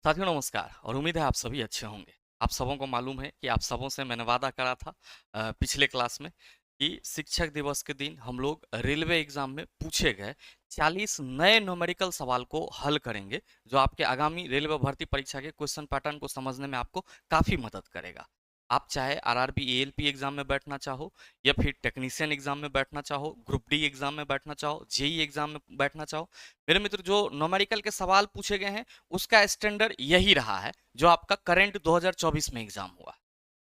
साथियों नमस्कार और उम्मीद है आप सभी अच्छे होंगे। आप सबों को मालूम है कि आप सबों से मैंने वादा करा था पिछले क्लास में कि शिक्षक दिवस के दिन हम लोग रेलवे एग्जाम में पूछे गए 40 नए न्यूमेरिकल सवाल को हल करेंगे, जो आपके आगामी रेलवे भर्ती परीक्षा के क्वेश्चन पैटर्न को समझने में आपको काफ़ी मदद करेगा। आप चाहे आरआरबी एएलपी एग्जाम में बैठना चाहो या फिर टेक्नीशियन एग्जाम में बैठना चाहो, ग्रुप डी एग्जाम में बैठना चाहो, जेई एग्जाम में बैठना चाहो, मेरे मित्र जो न्यूमेरिकल के सवाल पूछे गए हैं उसका स्टैंडर्ड यही रहा है जो आपका करंट 2024 में एग्जाम हुआ।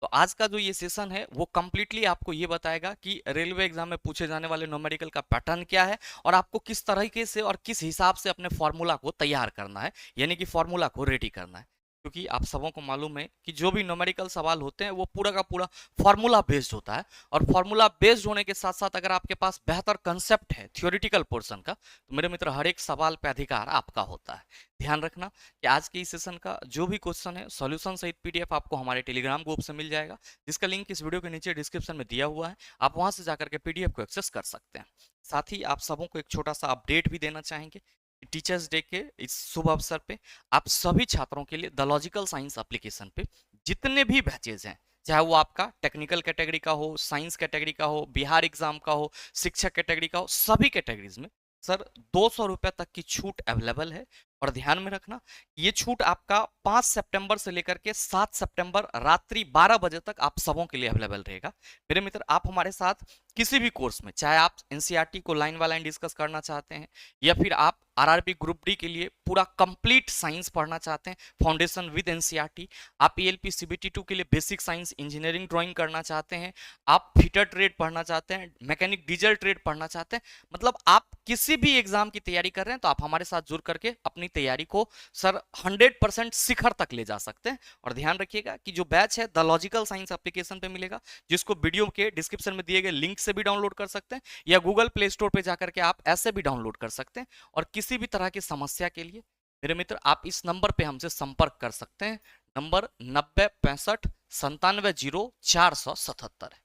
तो आज का जो ये सेशन है वो कंप्लीटली आपको ये बताएगा कि रेलवे एग्जाम में पूछे जाने वाले न्यूमेरिकल का पैटर्न क्या है और आपको किस तरीके से और किस हिसाब से अपने फॉर्मूला को तैयार करना है, यानी कि फॉर्मूला को रेडी करना है। क्योंकि आप सबों को मालूम है कि जो भी न्यूमेरिकल सवाल होते हैं वो पूरा का पूरा फॉर्मूला बेस्ड होता है, और फॉर्मूला बेस्ड होने के साथ साथ अगर आपके पास बेहतर कंसेप्ट है थियोरिटिकल पोर्शन का, तो मेरे मित्र हर एक सवाल पे अधिकार आपका होता है। ध्यान रखना कि आज के इस सेशन का जो भी क्वेश्चन है सॉल्यूशन सहित पीडीएफ आपको हमारे टेलीग्राम ग्रुप से मिल जाएगा, जिसका लिंक इस वीडियो के नीचे डिस्क्रिप्शन में दिया हुआ है। आप वहां से जाकर के पीडीएफ को एक्सेस कर सकते हैं। साथ ही आप सबों को एक छोटा सा अपडेट भी देना चाहेंगे। टीचर्स डे के इस शुभ अवसर पे आप सभी छात्रों के लिए द लॉजिकल साइंस एप्लीकेशन पे जितने भी बैचेज हैं, चाहे वो आपका टेक्निकल कैटेगरी का हो, साइंस कैटेगरी का हो, बिहार एग्जाम का हो, शिक्षक कैटेगरी का हो, सभी कैटेगरीज में सर 200 रुपए तक की छूट अवेलेबल है। और ध्यान में रखना ये छूट आपका 5 सितंबर से लेकर के 7 सितंबर रात्रि 12 बजे तक आप सबों के लिए अवेलेबल रहेगा। मेरे मित्र आप हमारे साथ किसी भी कोर्स में, चाहे आप एनसीईआरटी को लाइन बाय लाइन डिस्कस करना चाहते हैं या फिर आप आरआरबी ग्रुप डी के लिए पूरा कंप्लीट साइंस पढ़ना चाहते हैं फाउंडेशन विद एनसीईआरटी, आप एएलपी सीबीटी 2 के लिए बेसिक साइंस इंजीनियरिंग ड्राइंग करना चाहते हैं, आप फिटर ट्रेड पढ़ना चाहते हैं, मैकेनिक डीजल ट्रेड पढ़ना चाहते हैं, मतलब आप किसी भी एग्जाम की तैयारी कर रहे हैं तो आप हमारे साथ जुड़ करके अपनी तैयारी को सर 100% शिखर तक ले जा सकते हैं। और ध्यान रखिएगा कि जो बैच है द लॉजिकल साइंस एप्लीकेशन पे मिलेगा, जिसको वीडियो के डिस्क्रिप्शन में दिए गए लिंक से भी डाउनलोड कर सकते हैं या गूगल प्ले स्टोर पे जाकर के आप ऐसे भी डाउनलोड कर सकते हैं। और किसी भी तरह की समस्या के लिए मेरे मित्र आप इस नंबर पे हमसे संपर्क कर सकते हैं। नंबर 9065 970477 है।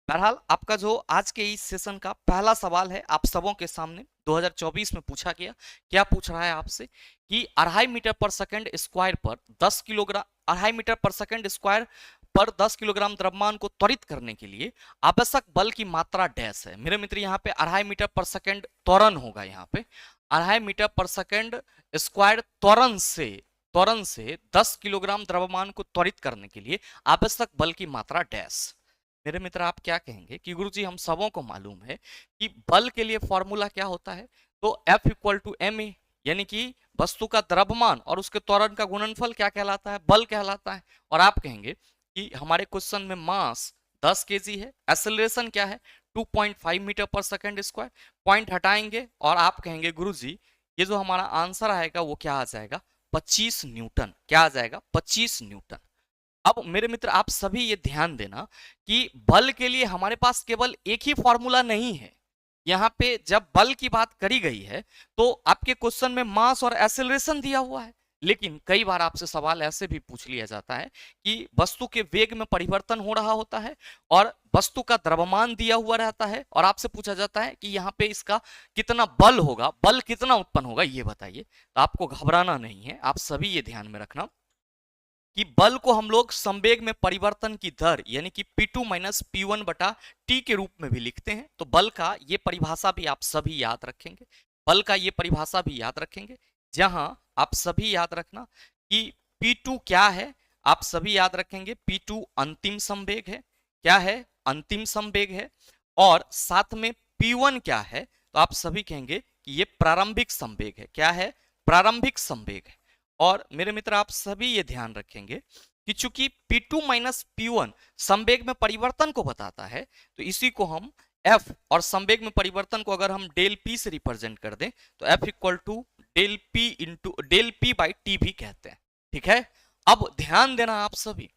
बहरहाल आपका जो आज के इस सेशन का पहला सवाल है आप सबों के सामने 2024 में पूछा गया। क्या पूछ रहा है आपसे कि 2.5 मीटर पर सेकंड स्क्वायर पर 10 किलोग्राम 2.5 मीटर पर सेकंड स्क्वायर पर 10 किलोग्राम द्रव्यमान को त्वरित करने के लिए आवश्यक बल की मात्रा डैश है। मेरे मित्र यहाँ पे 2.5 मीटर पर सेकंड त्वरण होगा, यहाँ पे 2.5 मीटर पर सेकंड स्क्वायर त्वरण से 10 किलोग्राम द्रव्यमान को त्वरित करने के लिए आवश्यक बल की मात्रा डैश। मेरे मित्र आप क्या कहेंगे कि गुरुजी हम सबों को मालूम है कि बल के लिए फॉर्मूला क्या होता है, तो F equal to M A, यानी कि वस्तु का द्रव्यमान और उसके त्वरण का गुणनफल क्या कहलाता है, बल कहलाता है। और आप कहेंगे कि हमारे क्वेश्चन में मास 10 केजी है, एक्सेलरेशन क्या है 2.5 मीटर पर सेकंड स्क्वायर, पॉइंट हटाएंगे और आप कहेंगे गुरुजी ये जो हमारा आंसर आएगा वो क्या आ जाएगा 25 न्यूटन। क्या आ जाएगा 25 न्यूटन। अब मेरे मित्र आप सभी ये ध्यान देना कि बल के लिए हमारे पास केवल एक ही फॉर्मूला नहीं है। यहाँ पे जब बल की बात करी गई है तो आपके क्वेश्चन में मास और एक्सेलरेशन दिया हुआ है, लेकिन कई बार आपसे सवाल ऐसे भी पूछ लिया जाता है कि वस्तु के वेग में परिवर्तन हो रहा होता है और वस्तु का द्रव्यमान दिया हुआ रहता है और आपसे पूछा जाता है कि यहाँ पे इसका कितना बल होगा, बल कितना उत्पन्न होगा ये बताइए। तो आपको घबराना नहीं है, आप सभी ये ध्यान में रखना कि बल को हम लोग संवेग में परिवर्तन की दर यानी कि P2 माइनस P1 बटा T के रूप में भी लिखते हैं। तो बल का ये परिभाषा भी आप सभी याद रखेंगे, बल का ये परिभाषा भी याद रखेंगे, जहां आप सभी याद रखना कि P2 क्या है, आप सभी याद रखेंगे P2 अंतिम संवेग है। क्या है, अंतिम संवेग है। और साथ में P1 क्या है, तो आप सभी कहेंगे कि ये प्रारंभिक संवेग है। क्या है, प्रारंभिक संवेग है। और मेरे मित्र आप सभी ये ध्यान रखेंगे कि चूंकि P2 माइनस P1 संवेग में परिवर्तन को बताता है, तो इसी को हम F और संवेग में परिवर्तन को अगर हम डेल P से रिप्रेजेंट कर दें तो F equal to del P by T भी कहते हैं। ठीक है, अब ध्यान देना आप सभी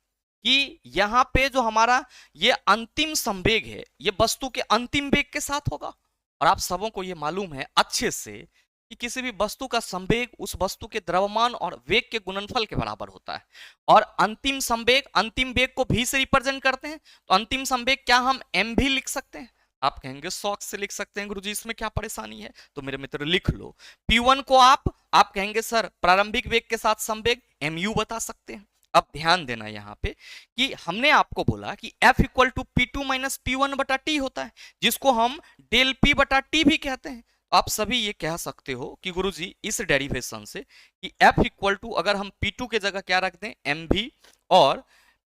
कि यहाँ पे जो हमारा ये अंतिम संवेग है ये वस्तु के अंतिम वेग के साथ होगा। और आप सबों को ये मालूम है अच्छे से कि किसी भी वस्तु का संवेग उस वस्तु के द्रव्यमान और वेग के गुणनफल के बराबर होता है। और अंतिम संवेग अंतिम वेग को भी से रिप्रेजेंट करते हैं, तो अंतिम संवेग क्या हम m भी लिख सकते हैं। आप कहेंगे शौक से लिख सकते हैं गुरुजी इसमें क्या परेशानी है, तो मेरे मित्र लिख लो P1 को आप आप कहेंगे सर प्रारंभिक वेग के साथ संवेग mu बता सकते हैं। अब ध्यान देना यहाँ पे कि हमने आपको बोला कि F equal to P2 minus P1 बटा टी होता है, जिसको हम डेल P बटा टी भी कहते हैं। आप सभी ये कह सकते हो कि गुरुजी इस डेरिवेशन से कि F इक्वल टू अगर हम P2 के जगह क्या रख दें mv और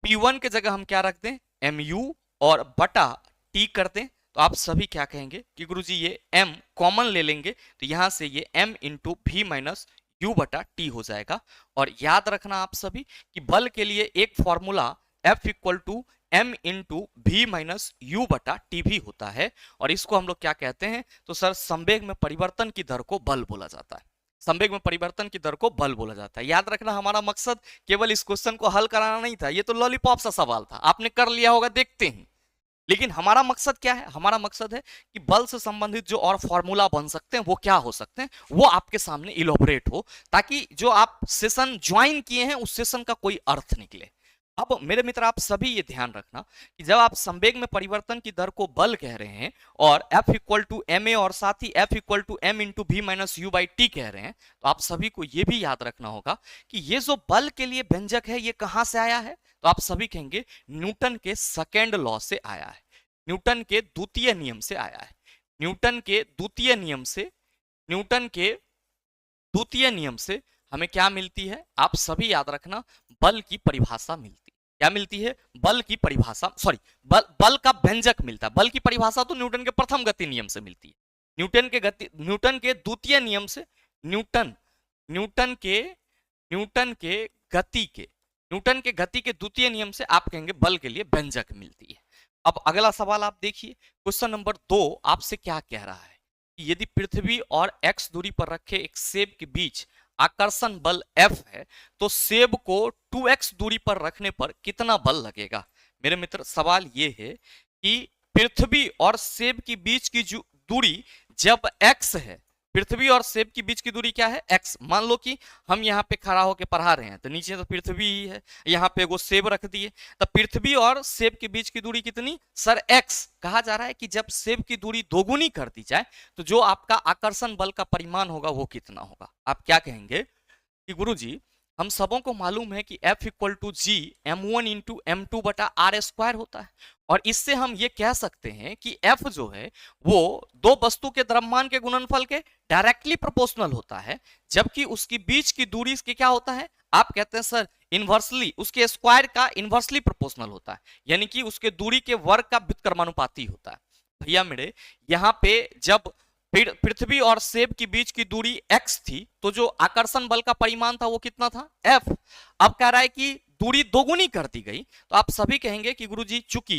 P1 के जगह हम क्या रख दें mu और बटा t कर दें, तो आप सभी क्या कहेंगे कि गुरुजी ये m कॉमन ले लेंगे तो यहां से ये m इंटू भी माइनस यू बटा टी हो जाएगा। और याद रखना आप सभी कि बल के लिए एक formula F equal to m into भी माइनस यू बटा टी भी होता है, और इसको हम लोग क्या कहते हैं तो सर संवेग में परिवर्तन की दर को बल बोला जाता है। संवेग में परिवर्तन की दर को बल बोला जाता है। याद रखना हमारा मकसद केवल इस क्वेश्चन को हल कराना नहीं था, ये तो लॉलीपॉप सा सवाल था, आपने कर लिया होगा देखते ही। लेकिन हमारा मकसद क्या है, हमारा मकसद है कि बल से संबंधित जो और फॉर्मूला बन सकते हैं वो क्या हो सकते हैं, वो आपके सामने इलोबरेट हो, ताकि जो आप सेशन ज्वाइन किए हैं उस सेशन का कोई अर्थ निकले। अब मेरे मित्र आप सभी ये ध्यान रखना कि जब आप संवेग में परिवर्तन की दर को बल कह रहे हैं और F equal to M A और साथ ही F equal to M into भी माइनस यू बाई टी कह रहे हैं, तो आप सभी को ये भी याद रखना होगा कि ये जो बल के लिए व्यंजक है ये कहां से आया है, तो आप सभी कहेंगे न्यूटन के सेकेंड लॉ से आया है, न्यूटन के द्वितीय नियम से आया है। न्यूटन के द्वितीय नियम से, न्यूटन के द्वितीय नियम से हमें क्या मिलती है, आप सभी याद रखना बल की परिभाषा मिलती है। क्या मिलती है, बल की परिभाषा, सॉरी बल का व्यंजक मिलता है। बल की परिभाषा तो न्यूटन के प्रथम गति नियम से मिलती है, न्यूटन के द्वितीय नियम से, न्यूटन के गति के द्वितीय नियम से आप कहेंगे बल के लिए व्यंजक मिलती है। अब अगला सवाल आप देखिए, क्वेश्चन नंबर 2 आपसे क्या कह रहा है कि यदि पृथ्वी और x दूरी पर रखे एक सेब के बीच आकर्षण बल F है तो सेब को 2x दूरी पर रखने पर कितना बल लगेगा। मेरे मित्र सवाल ये है कि पृथ्वी और सेब के बीच की दूरी जब x है, पृथ्वी और सेब की बीच की दूरी क्या है x, मान लो कि हम यहाँ पे खड़ा होकर पढ़ा रहे हैं तो नीचे तो पृथ्वी ही है, यहाँ पे वो सेब रख दिए, तो पृथ्वी और सेब के बीच की दूरी कितनी सर x। कहा जा रहा है कि जब सेब की दूरी दोगुनी कर दी जाए तो जो आपका आकर्षण बल का परिमाण होगा वो कितना होगा। आप क्या कहेंगे कि गुरुजी हम सबों को मालूम है कि F equal to G m1 into m2 बटा आर स्क्वायर होता है, और इससे हम ये कह सकते हैं कि F जो है वो दो वस्तु के द्रव्यमान के गुणनफल के डायरेक्टली प्रोपोर्शनल होता है, जबकि उसकी बीच की दूरी इसके क्या होता है, आप कहते हैं सर इनवर्सली, उसके स्क्वायर का इनवर्सली प्रोपोर्शनल होता है, यानी कि उसके दूरी के वर्ग का व्युत्क्रमानुपाती होता है। भैया मेरे यहाँ पे जब पृथ्वी और सेब के बीच की दूरी x थी तो जो आकर्षण बल का परिमाण था वो कितना था F। अब कह रहा है कि दूरी दोगुनी कर दी गई, तो आप सभी कहेंगे कि गुरुजी चूंकि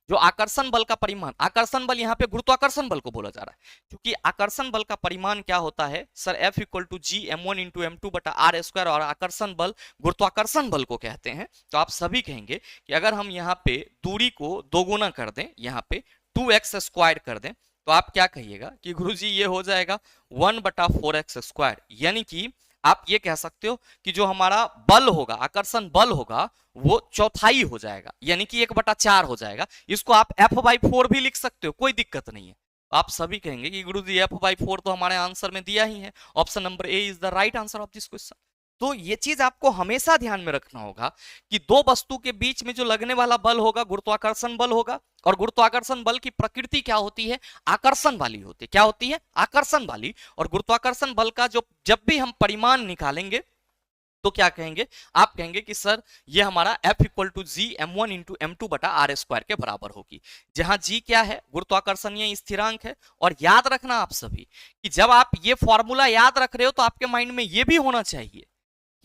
जो आकर्षण बल का परिमाण, आकर्षण बल यहाँ पे गुरुत्वाकर्षण बल को बोला जा रहा है, क्योंकि आकर्षण बल का परिमाण क्या होता है sir F equal to G m1 into m2 बटा आर स्क्वायर, और आकर्षण बल गुरुत्वाकर्षण बल को कहते हैं। तो आप सभी कहेंगे कि अगर हम यहाँ पे दूरी को दोगुना कर दें, यहाँ पे 2x स्क्वायर कर दें, तो आप क्या कहिएगा कि गुरुजी ये हो जाएगा 1/4x स्क्वायर, यानी कि आप ये कह सकते हो कि जो हमारा बल होगा, आकर्षण बल होगा, वो चौथाई हो जाएगा, यानी कि 1/4 हो जाएगा। इसको आप F/4 भी लिख सकते हो, कोई दिक्कत नहीं है। आप सभी कहेंगे कि गुरुजी F/4 तो हमारे आंसर में दिया ही है, option number A is the right answer of this question. तो ये चीज आपको हमेशा ध्यान में रखना होगा कि दो वस्तु के बीच में जो लगने वाला बल होगा गुरुत्वाकर्षण बल होगा, और गुरुत्वाकर्षण बल की प्रकृति क्या होती है, आकर्षण वाली होती है। क्या होती है, आकर्षण वाली। और गुरुत्वाकर्षण बल का जो जब भी हम परिमाण निकालेंगे तो क्या कहेंगे, आप कहेंगे कि सर ये हमारा F equal to G m1 into m2 बटा आर स्क्वायर के बराबर होगी, जहां g क्या है, गुरुत्वाकर्षणीय स्थिरांक है। और याद रखना आप सभी कि जब आप ये फॉर्मूला याद रख रहे हो तो आपके माइंड में ये भी होना चाहिए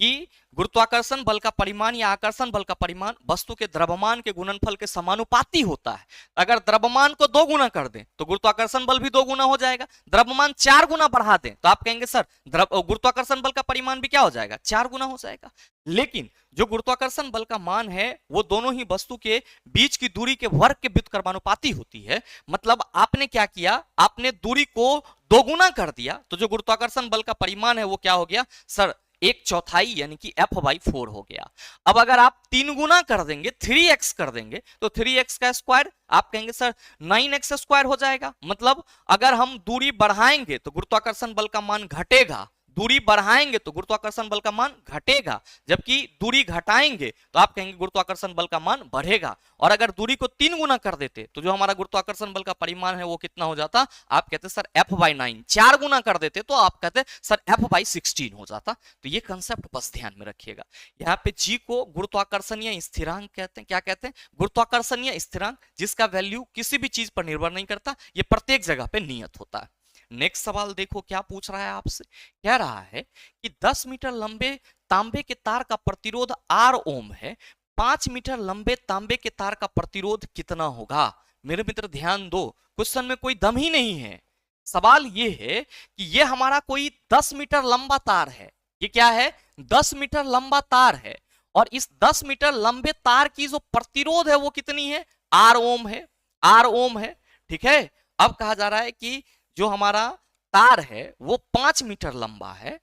कि गुरुत्वाकर्षण बल का परिमाण या आकर्षण बल का परिमाण वस्तु के द्रव्यमान के गुणनफल के समानुपाती होता है। अगर द्रव्यमान को 2 गुना कर दें तो गुरुत्वाकर्षण बल भी 2 गुना हो जाएगा, द्रव्यमान 4 गुना बढ़ा दें तो आप कहेंगे सर गुरुत्वाकर्षण बल का परिमाण भी क्या हो जाएगा, 4 गुना हो जाएगा। लेकिन जो गुरुत्वाकर्षण बल का मान है वो दोनों ही वस्तु के बीच की दूरी के वर्ग के व्युत्क्रमानुपाती होती है। मतलब आपने क्या किया, आपने दूरी को 2 गुना कर दिया तो जो गुरुत्वाकर्षण बल का परिमाण है वो क्या हो गया सर 1/4 यानी कि F/4 हो गया। अब अगर आप 3 गुना कर देंगे, 3x कर देंगे तो 3x का स्क्वायर आप कहेंगे सर 9x स्क्वायर हो जाएगा। मतलब अगर हम दूरी बढ़ाएंगे तो गुरुत्वाकर्षण बल का मान घटेगा, दूरी बढ़ाएंगे तो गुरुत्वाकर्षण बल का मान घटेगा, जबकि दूरी घटाएंगे तो आप कहेंगे गुरुत्वाकर्षण बल का मान बढ़ेगा। और अगर दूरी को 3 गुना कर देते तो जो हमारा गुरुत्वाकर्षण बल का परिमाण है वो कितना हो जाता, आप कहते सर F/9। 4 गुना कर देते तो आप कहते सर F/16 हो जाता। तो ये कंसेप्ट बस ध्यान में रखिएगा। यहाँ पे जी को गुरुत्वाकर्षणीय स्थिरांक कहते हैं। क्या कहते हैं? गुरुत्वाकर्षणीय स्थिरांक, जिसका वैल्यू किसी भी चीज पर निर्भर नहीं करता, ये प्रत्येक जगह पे नियत होता है। नेक्स्ट सवाल देखो क्या पूछ रहा है आपसे। कह रहा है कि 10 मीटर लंबे तांबे के तार का प्रतिरोध R ओम है, 5 मीटर लंबे तांबे के तार का प्रतिरोध कितना होगा? मेरे मित्र ध्यान दो, क्वेश्चन में कोई दम ही नहीं है। सवाल ये है कि ये हमारा कोई 10 मीटर लंबा तार है। ये क्या है? 10 मीटर लंबा तार है, और इस 10 मीटर लंबे तार की जो प्रतिरोध है वो कितनी है? R ओम है। R ओम है, ठीक है। अब कहा जा रहा है कि जो हमारा तार है वो 5 मीटर लंबा है,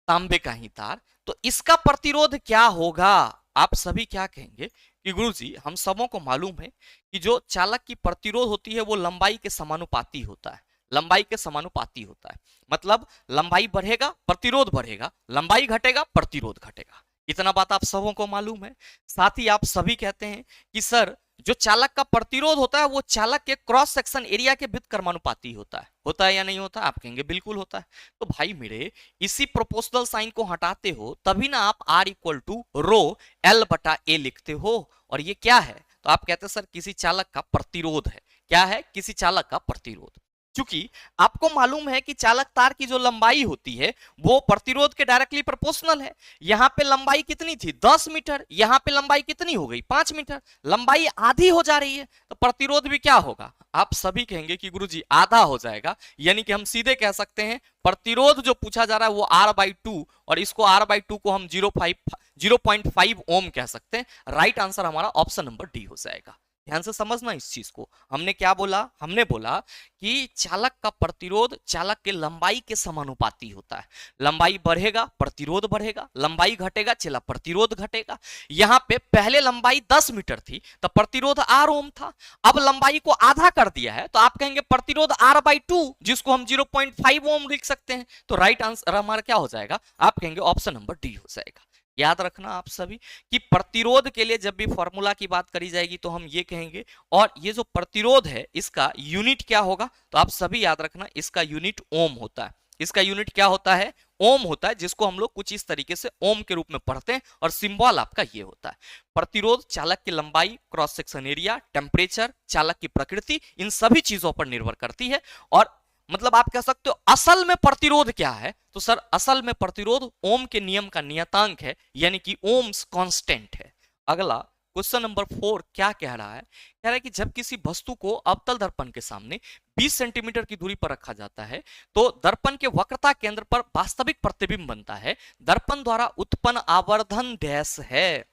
तांबे का ही तार, तो इसका प्रतिरोध क्या होगा? आप सभी क्या कहेंगे कि गुरुजी हम सबों को मालूम है कि जो चालक की प्रतिरोध होती है वो लंबाई के समानुपाती होता है। लंबाई के समानुपाती होता है, मतलब लंबाई बढ़ेगा प्रतिरोध बढ़ेगा, लंबाई घटेगा प्रतिरोध घटेगा। इतना बात आप सबों को मालूम है। साथ ही आप सभी कहते हैं कि सर जो चालक का प्रतिरोध होता है वो चालक के क्रॉस सेक्शन एरिया के वित्त कर्मानुपाती होता है। होता है या नहीं होता? आप कहेंगे बिल्कुल होता है। तो भाई मेरे इसी प्रोपोर्शनल साइन को हटाते हो तभी ना आप R equal to row L/A लिखते हो। और ये क्या है? तो आप कहते हैं सर किसी चालक का प्रतिरोध है। क्या है? किसी चालक का प्रतिरोध। क्योंकि आपको मालूम है कि चालक तार की जो लंबाई होती है वो प्रतिरोध के डायरेक्टली प्रोपोर्शनल है। यहां पे लंबाई कितनी थी? 10 मीटर। यहां पे लंबाई कितनी हो गई? 5 मीटर। लंबाई आधी हो जा रही है, तो प्रतिरोध भी क्या होगा? आप सभी कहेंगे कि गुरुजी आधा हो जाएगा। यानी कि हम सीधे कह सकते हैं प्रतिरोध जो पूछा जा रहा है वो R/2, और इसको R/2 को हम 0.5 ओम कह सकते हैं। राइट आंसर हमारा ऑप्शन नंबर डी हो जाएगा। ध्यान से समझना इस चीज को। हमने क्या बोला? हमने बोला कि चालक का प्रतिरोध चालक के लंबाई के समानुपाती होता है। लंबाई बढ़ेगा प्रतिरोध बढ़ेगा, लंबाई घटेगा चला प्रतिरोध घटेगा। यहां पे पहले लंबाई 10 मीटर थी तो प्रतिरोध R ओम था। अब लंबाई को आधा कर दिया है तो आप कहेंगे प्रतिरोध R/2, जिसको हम 0.5 ओम लिख सकते हैं। तो राइट आंसर हमारा क्या हो जाएगा? आप कहेंगे ऑप्शन नंबर डी हो जाएगा। याद रखना आप सभी कि प्रतिरोध के लिए जब भी फॉर्मूला की बात करी जाएगी तो हम ये कहेंगे, और ये जो प्रतिरोध है इसका यूनिट क्या होगा? तो आप सभी याद रखना इसका यूनिट ओम होता है। इसका यूनिट क्या होता है? ओम होता है, जिसको हम लोग कुछ इस तरीके से ओम के रूप में पढ़ते हैं, और सिंबल आपका ये होता है। प्रतिरोध चालक की लंबाई, क्रॉस सेक्शन एरिया, टेम्परेचर, चालक की प्रकृति, इन सभी चीजों पर निर्भर करती है। और मतलब आप कह सकते हो असल में प्रतिरोध क्या है? तो सर असल में प्रतिरोध ओम के नियम का नियतांक है, यानी कि ओम्स कांस्टेंट है। अगला क्वेश्चन नंबर 4 क्या कह रहा है? कह रहा है कि जब किसी वस्तु को अवतल दर्पण के सामने 20 सेंटीमीटर की दूरी पर रखा जाता है तो दर्पण के वक्रता केंद्र पर वास्तविक प्रतिबिंब बनता है। दर्पण द्वारा उत्पन्न आवर्धन डैश है।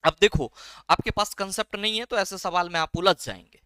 अब देखो आपके पास कंसेप्ट नहीं है तो ऐसे सवाल में आप उलझ जाएंगे।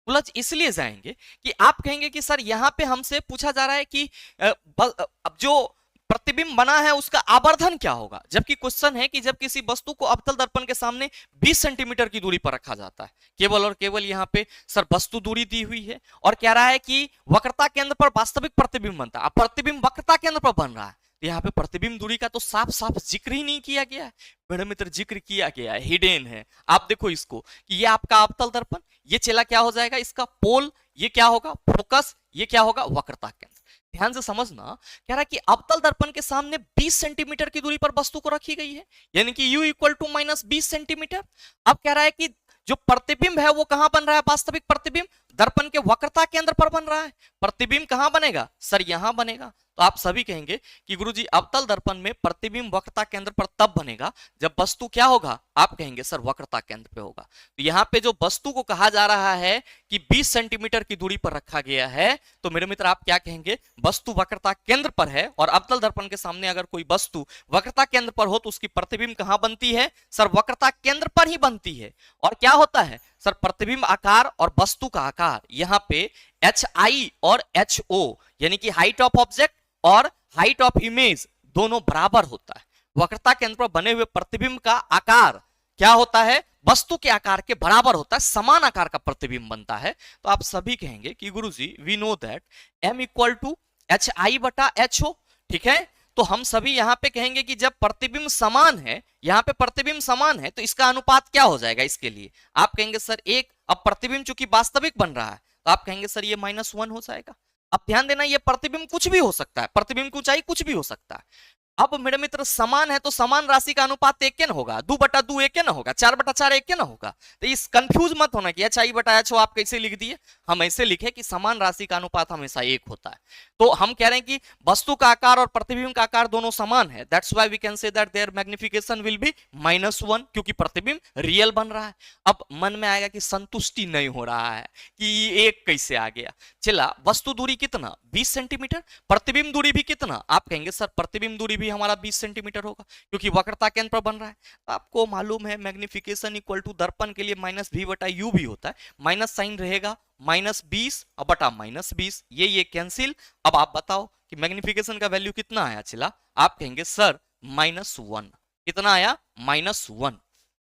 उलझ इसलिए जाएंगे कि आप कहेंगे कि सर यहाँ पे हमसे पूछा जा रहा है कि अब जो प्रतिबिंब बना है उसका आवर्धन क्या होगा, जबकि क्वेश्चन है कि जब किसी वस्तु को अवतल दर्पण के सामने 20 सेंटीमीटर की दूरी पर रखा जाता है, केवल और केवल यहाँ पे सर वस्तु दूरी दी हुई है, और कह रहा है कि वक्रता केंद्र पर वास्तविक प्रतिबिंब बनता है। अब प्रतिबिंब वक्रता केंद्र पर बन रहा है, यहाँ पे प्रतिबिंब दूरी का तो साफ साफ जिक्र ही नहीं किया गया है। मेरे मित्र जिक्र किया गया है, हिडन है। आप देखो इसको कि ये आपका अवतल दर्पण, ये चला क्या हो जाएगा? इसका पोल, ये क्या होगा? फोकस, ये क्या होगा? वक्रता केंद्र। ध्यान से समझना, कह रहा है कि अवतल दर्पण के सामने 20 सेंटीमीटर की दूरी पर वस्तु को रखी गई है, यानी कि u इक्वल टू -20 सेंटीमीटर। अब कह रहा है कि जो प्रतिबिंब है वो कहां बन रहा है? वास्तविक प्रतिबिंब दर्पण के वक्रता केंद्र पर बन रहा है। प्रतिबिंब कहां बनेगा? सर यहां बनेगा। तो आप सभी कहेंगे कि गुरुजी अवतल दर्पण में प्रतिबिंब वक्रता केंद्र पर तब बनेगा जब वस्तु क्या होगा? आप कहेंगे सर वक्रता केंद्र पे होगा। तो यहाँ पे जो वस्तु को कहा जा रहा है कि 20 सेंटीमीटर की दूरी पर रखा गया है, तो मेरे मित्र आप क्या कहेंगे? वस्तु वक्रता केंद्र पर है, और अवतल दर्पण के सामने अगर कोई वस्तु वक्रता केंद्र पर हो तो उसकी प्रतिबिंब कहां बनती है? सर वक्रता केंद्र पर ही बनती है। और क्या होता है सर? प्रतिबिंब आकार और वस्तु का आकार यहाँ पे HI और HO यानी कि हाइट ऑफ ऑब्जेक्ट और हाइट ऑफ इमेज दोनों बराबर होता है। वक्रता केंद्र पर बने हुए प्रतिबिंब का आकार क्या होता है? वस्तु के आकार के बराबर होता है, समान आकार का प्रतिबिंब बनता है। तो आप सभी कहेंगे कि गुरुजी we know that M equal to HI/HO, ठीक है। तो हम सभी यहाँ पे कहेंगे कि जब प्रतिबिंब समान है, यहाँ पे प्रतिबिंब समान है, तो इसका अनुपात क्या हो जाएगा इसके लिए? आप कहेंगे सर एक, अब प्रतिबिंब चूंकि वास्तविक बन रहा है तो आप कहेंगे सर ये -1 हो जाएगा। अब ध्यान देना, ये प्रतिबिंब कुछ भी हो सकता है, प्रतिबिंब की ऊंचाई कुछ भी हो सकता है। अब मेरे मित्र समान है तो समान राशि का अनुपात एक के ना होगा, 2/2 एक के ना होगा, 4/4 एक के ना होगा। तो इस कंफ्यूज मत होना कि HI/H आप कैसे लिख दिए, हम ऐसे लिखे कि समान राशि का अनुपात हमेशा एक होता है। तो हम कह रहे हैं कि वस्तु का आकार और प्रतिबिंब का आकार दोनों समान है, that's why we can say that their magnification will be -1, क्योंकि प्रतिबिंब रियल बन रहा है। अब मन में आएगा कि संतुष्टि नहीं हो रहा है कि ये एक कैसे आ गया। चला, वस्तु दूरी कितना 20 सेंटीमीटर, प्रतिबिंब दूरी भी कितना, आप कहेंगे सर प्रतिबिंब दूरी भी हमारा 20 सेंटीमीटर होगा क्योंकि वक्रता केंद्र पर बन रहा है। तो आपको मालूम है मैग्निफिकेशन इक्वल टू दर्पण के लिए -v/u भी होता है, माइनस साइन रहेगा, -20 बटा -20, ये कैंसिल। अब आप बताओ कि मैग्निफिकेशन का वैल्यू कितना आया? चला, आप कहेंगे सर -1। कितना आया? -1।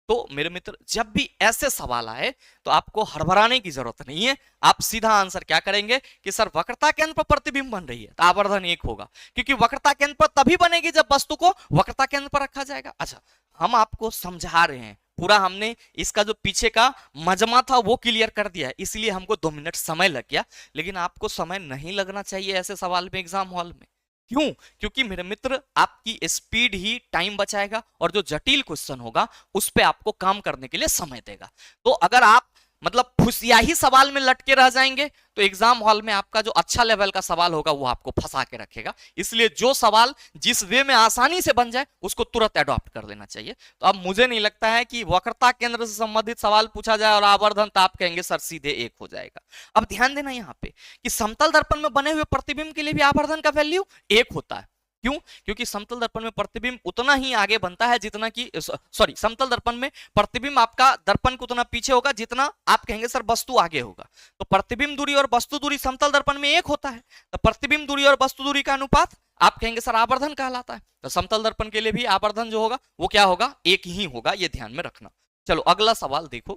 तो मेरे मित्र जब भी ऐसे सवाल आए तो आपको हड़बड़ाने की जरूरत नहीं है, आप सीधा आंसर क्या करेंगे कि सर वक्रता केंद्र पर प्रतिबिंब बन रही है तो आवर्धन 1 होगा, क्योंकि वक्रता केंद्र पर तभी बनेगी जब वस्तु को वक्रता केंद्र पर रखा जाएगा। अच्छा, हम आपको समझा रहे हैं, पूरा हमने इसका जो पीछे का मजमा था वो क्लियर कर दिया है, इसलिए हमको 2 मिनट समय लग गया, लेकिन आपको समय नहीं लगना चाहिए ऐसे सवाल में एग्जाम हॉल में। क्यों? क्योंकि मेरे मित्र आपकी स्पीड ही टाइम बचाएगा और जो जटिल क्वेश्चन होगा उस पे आपको काम करने के लिए समय देगा। तो अगर आप मतलब फुसिया ही सवाल में लटके रह जाएंगे तो एग्जाम हॉल में आपका जो अच्छा लेवल का सवाल होगा वो आपको फंसा के रखेगा। इसलिए जो सवाल जिस वे में आसानी से बन जाए उसको तुरंत अडॉप्ट कर लेना चाहिए। तो अब मुझे नहीं लगता है कि वक्रता केंद्र से संबंधित सवाल पूछा जाए और आवर्धन, तो आप कहेंगे सर सीधे 1 हो जाएगा। अब ध्यान देना यहाँ पे कि समतल दर्पण में बने हुए प्रतिबिंब के लिए भी आवर्धन का वैल्यू 1 होता है। क्यों? क्योंकि समतल दर्पण में प्रतिबिंब उतना ही आगे बनता है जितना कि समतल दर्पण में प्रतिबिंब आपका दर्पण को उतना पीछे होगा जितना आप कहेंगे सर वस्तु आगे होगा। तो प्रतिबिंब दूरी और वस्तु दूरी समतल दर्पण में 1 होता है, तो प्रतिबिंब दूरी और वस्तु दूरी का अनुपात आप कहेंगे सर आवर्धन कहलाता है। तो समतल दर्पण के लिए भी आवर्धन जो होगा वो क्या होगा? 1 ही होगा, ये ध्यान में रखना। चलो अगला सवाल देखो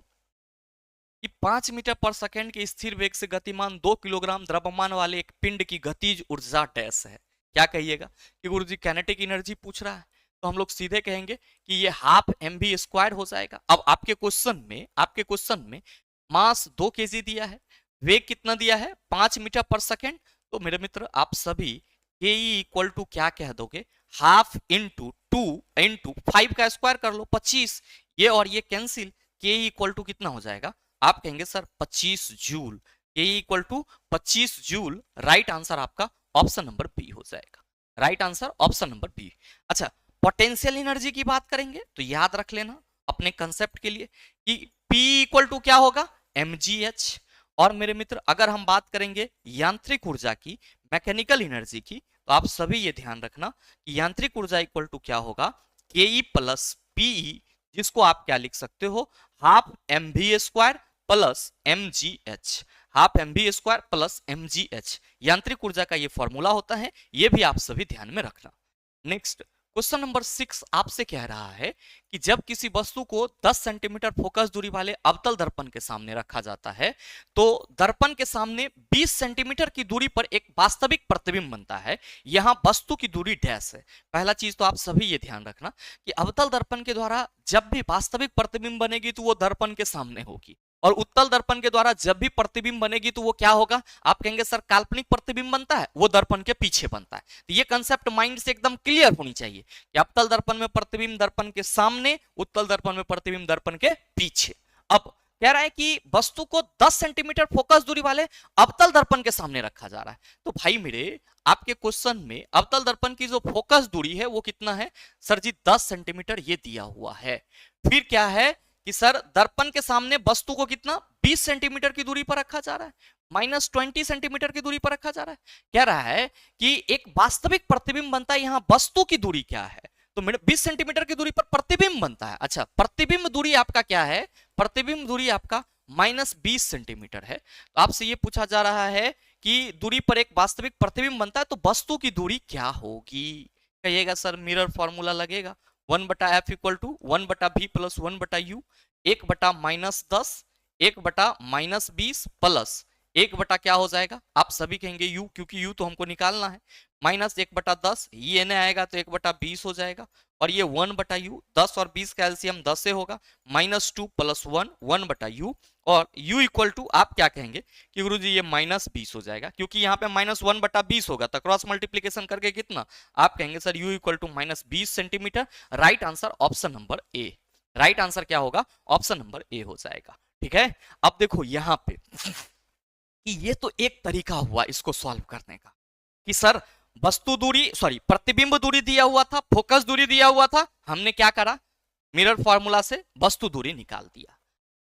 कि 5 मीटर पर सेकंड के स्थिर वेग से गतिमान 2 किलोग्राम द्रव्यमान वाले एक पिंड की गतिज ऊर्जा डैश है। क्या कहिएगा कि गुरुजी काइनेटिक एनर्जी पूछ रहा है, तो हम लोग सीधे कहेंगे कि ये ½ mv² हो जाएगा। अब आपके क्वेश्चन में मास 2 kg दिया है, वेग कितना दिया है? 5 मीटर पर सेकंड। तो मेरे मित्र आप सभी ke इक्वल टू क्या कह दोगे? ½ × 2 × 5 का स्क्वायर कर लो, 25। ये और ये कैंसिल, ke इक्वल टू कितना हो जाएगा? आप कहेंगे sir 25 joule. ke equal to 25 joule. Right answer आपका ऑप्शन नंबर बी हो जाएगा। Right answer option number B. अच्छा, पोटेंशियल एनर्जी की बात करेंगे तो याद रख लेना अपने कंसेप्ट के लिए कि P इक्वल टू क्या होगा? mgh। और मेरे मित्र अगर हम बात करेंगे यांत्रिक ऊर्जा की, मैकेनिकल एनर्जी की, तो आप सभी ये ध्यान रखना कि यांत्रिक ऊर्जा इक्वल टू क्या होगा? ke प्लस pe, जिसको आप क्या लिख सकते हो? ½ mv² plus mgh। ½ mv² plus mgh यांत्रिक ऊर्जा का ये फॉर्मूला होता है, ये भी आप सभी ध्यान में रखना। नेक्स्ट क्वेश्चन नंबर 6 आपसे कह रहा है कि जब किसी वस्तु को 10 सेंटीमीटर फोकस दूरी वाले अवतल दर्पण के सामने रखा जाता है तो दर्पण के सामने 20 सेंटीमीटर की दूरी पर एक वास्तविक प्रतिबिंब बनता है। यहां वस्तु की दूरी डैश है। पहला चीज तो आप सभी ये ध्यान रखना कि अवतल दर्पण के द्वारा जब भी वास्तविक प्रतिबिंब बनेगी तो वो दर्पण के सामने होगी, और उत्तल दर्पण के द्वारा जब भी प्रतिबिंब बनेगी तो वो क्या होगा? आप कहेंगे सर काल्पनिक प्रतिबिंब बनता है, वो दर्पण के पीछे बनता है। तो ये कंसेप्ट माइंड से एकदम क्लियर होनी चाहिए कि अवतल दर्पण में प्रतिबिंब दर्पण के सामने, उत्तल दर्पण में प्रतिबिंब दर्पण के पीछे। अब कह रहा है कि वस्तु को 10 सेंटीमीटर फोकस दूरी वाले अवतल दर्पण के सामने रखा जा रहा है। तो भाई मेरे आपके क्वेश्चन में अवतल दर्पण की जो फोकस दूरी है वो कितना है? सर जी 10 सेंटीमीटर ये दिया हुआ है। फिर क्या है कि सर दर्पण के सामने वस्तु को कितना 20 सेंटीमीटर की दूरी पर रखा जा रहा है, -20 सेंटीमीटर की दूरी पर रखा जा रहा है। कह रहा है कि एक वास्तविक प्रतिबिंब बनता है, यहां वस्तु की दूरी क्या है? तो 20 सेंटीमीटर की दूरी पर प्रतिबिंब बनता है। अच्छा, प्रतिबिंब दूरी आपका क्या है? प्रतिबिंब दूरी आपका -20 सेंटीमीटर है। तो आपसे ये पूछा जा रहा है कि दूरी पर एक वास्तविक प्रतिबिंब बनता है तो वस्तु की दूरी क्या होगी? कहिएगा सर मिरर फॉर्मूला लगेगा, 1/f equal to 1/v plus 1/u, 1/-10, 1/-20 plus एक बटा क्या हो जाएगा, आप सभी कहेंगे यू, क्योंकि यू तो हमको निकालना है, माइनस 1/10, ये न आएगा तो 1/20 हो जाएगा, और ये 1/u, 10 और 20 का एलसीएम 10 से होगा, -2 + 1, 1/u, और u इक्वल टू आप क्या कहेंगे कि गुरुजी ये -20 हो जाएगा, क्योंकि यहाँ पे -1/20 होगा, तो क्रॉस मल्टीप्लीकेशन करके कितना, आप कहेंगे sir u equal to -20 centimetre. Right answer option number A, right answer क्या होगा, ऑप्शन नंबर ए हो जाएगा। ठीक है, अब देखो यहाँ पे कि ये तो एक तरीका हुआ इसको सॉल्व करने का, कि सर वस्तु दूरी, सॉरी प्रतिबिंब दूरी दिया हुआ था, फोकस दूरी दिया हुआ था, हमने क्या करा, मिरर फॉर्मूला से वस्तु दूरी निकाल दिया।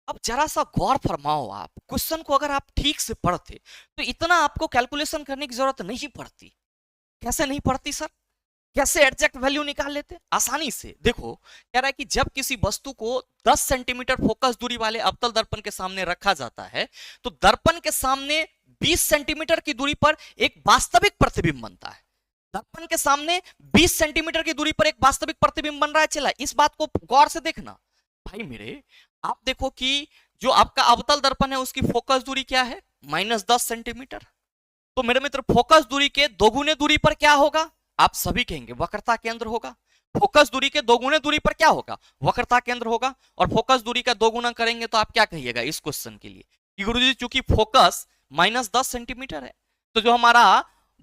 अब जरा सा गौर फरमाओ, आप क्वेश्चन को अगर आप ठीक से पढ़ते तो इतना आपको कैलकुलेशन करने की जरूरत नहीं पड़ती। कैसे नहीं पड़ती सर, कैसे एग्जैक्ट वैल्यू निकाल लेते, आसानी से। देखो कह रहा है कि जब किसी वस्तु को 10 सेंटीमीटर फोकस दूरी वाले अवतल दर्पण के सामने रखा जाता है तो दर्पण के सामने 20 सेंटीमीटर की दूरी पर एक वास्तविक प्रतिबिंब बनता है। दर्पण के सामने 20 सेंटीमीटर की दूरी पर एक वास्तविक प्रतिबिंब बन रहा है। चला इस बात को गौर से देखना भाई मेरे, आप देखो कि जो आपका अवतल दर्पण है उसकी फोकस दूरी क्या है, -10 सेंटीमीटर। तो मेरे मित्र फोकस दूरी के दोगुने दूरी पर क्या होगा, आप सभी कहेंगे वक्रता केंद्र होगा। फोकस दूरी के दोगुने दूरी पर क्या होगा, वक्रता केंद्र होगा। और फोकस दूरी का दोगुना करेंगे तो आप क्या कहिएगा इस क्वेश्चन के लिए कि गुरुजी चूंकि फोकस -10 सेंटीमीटर है तो जो हमारा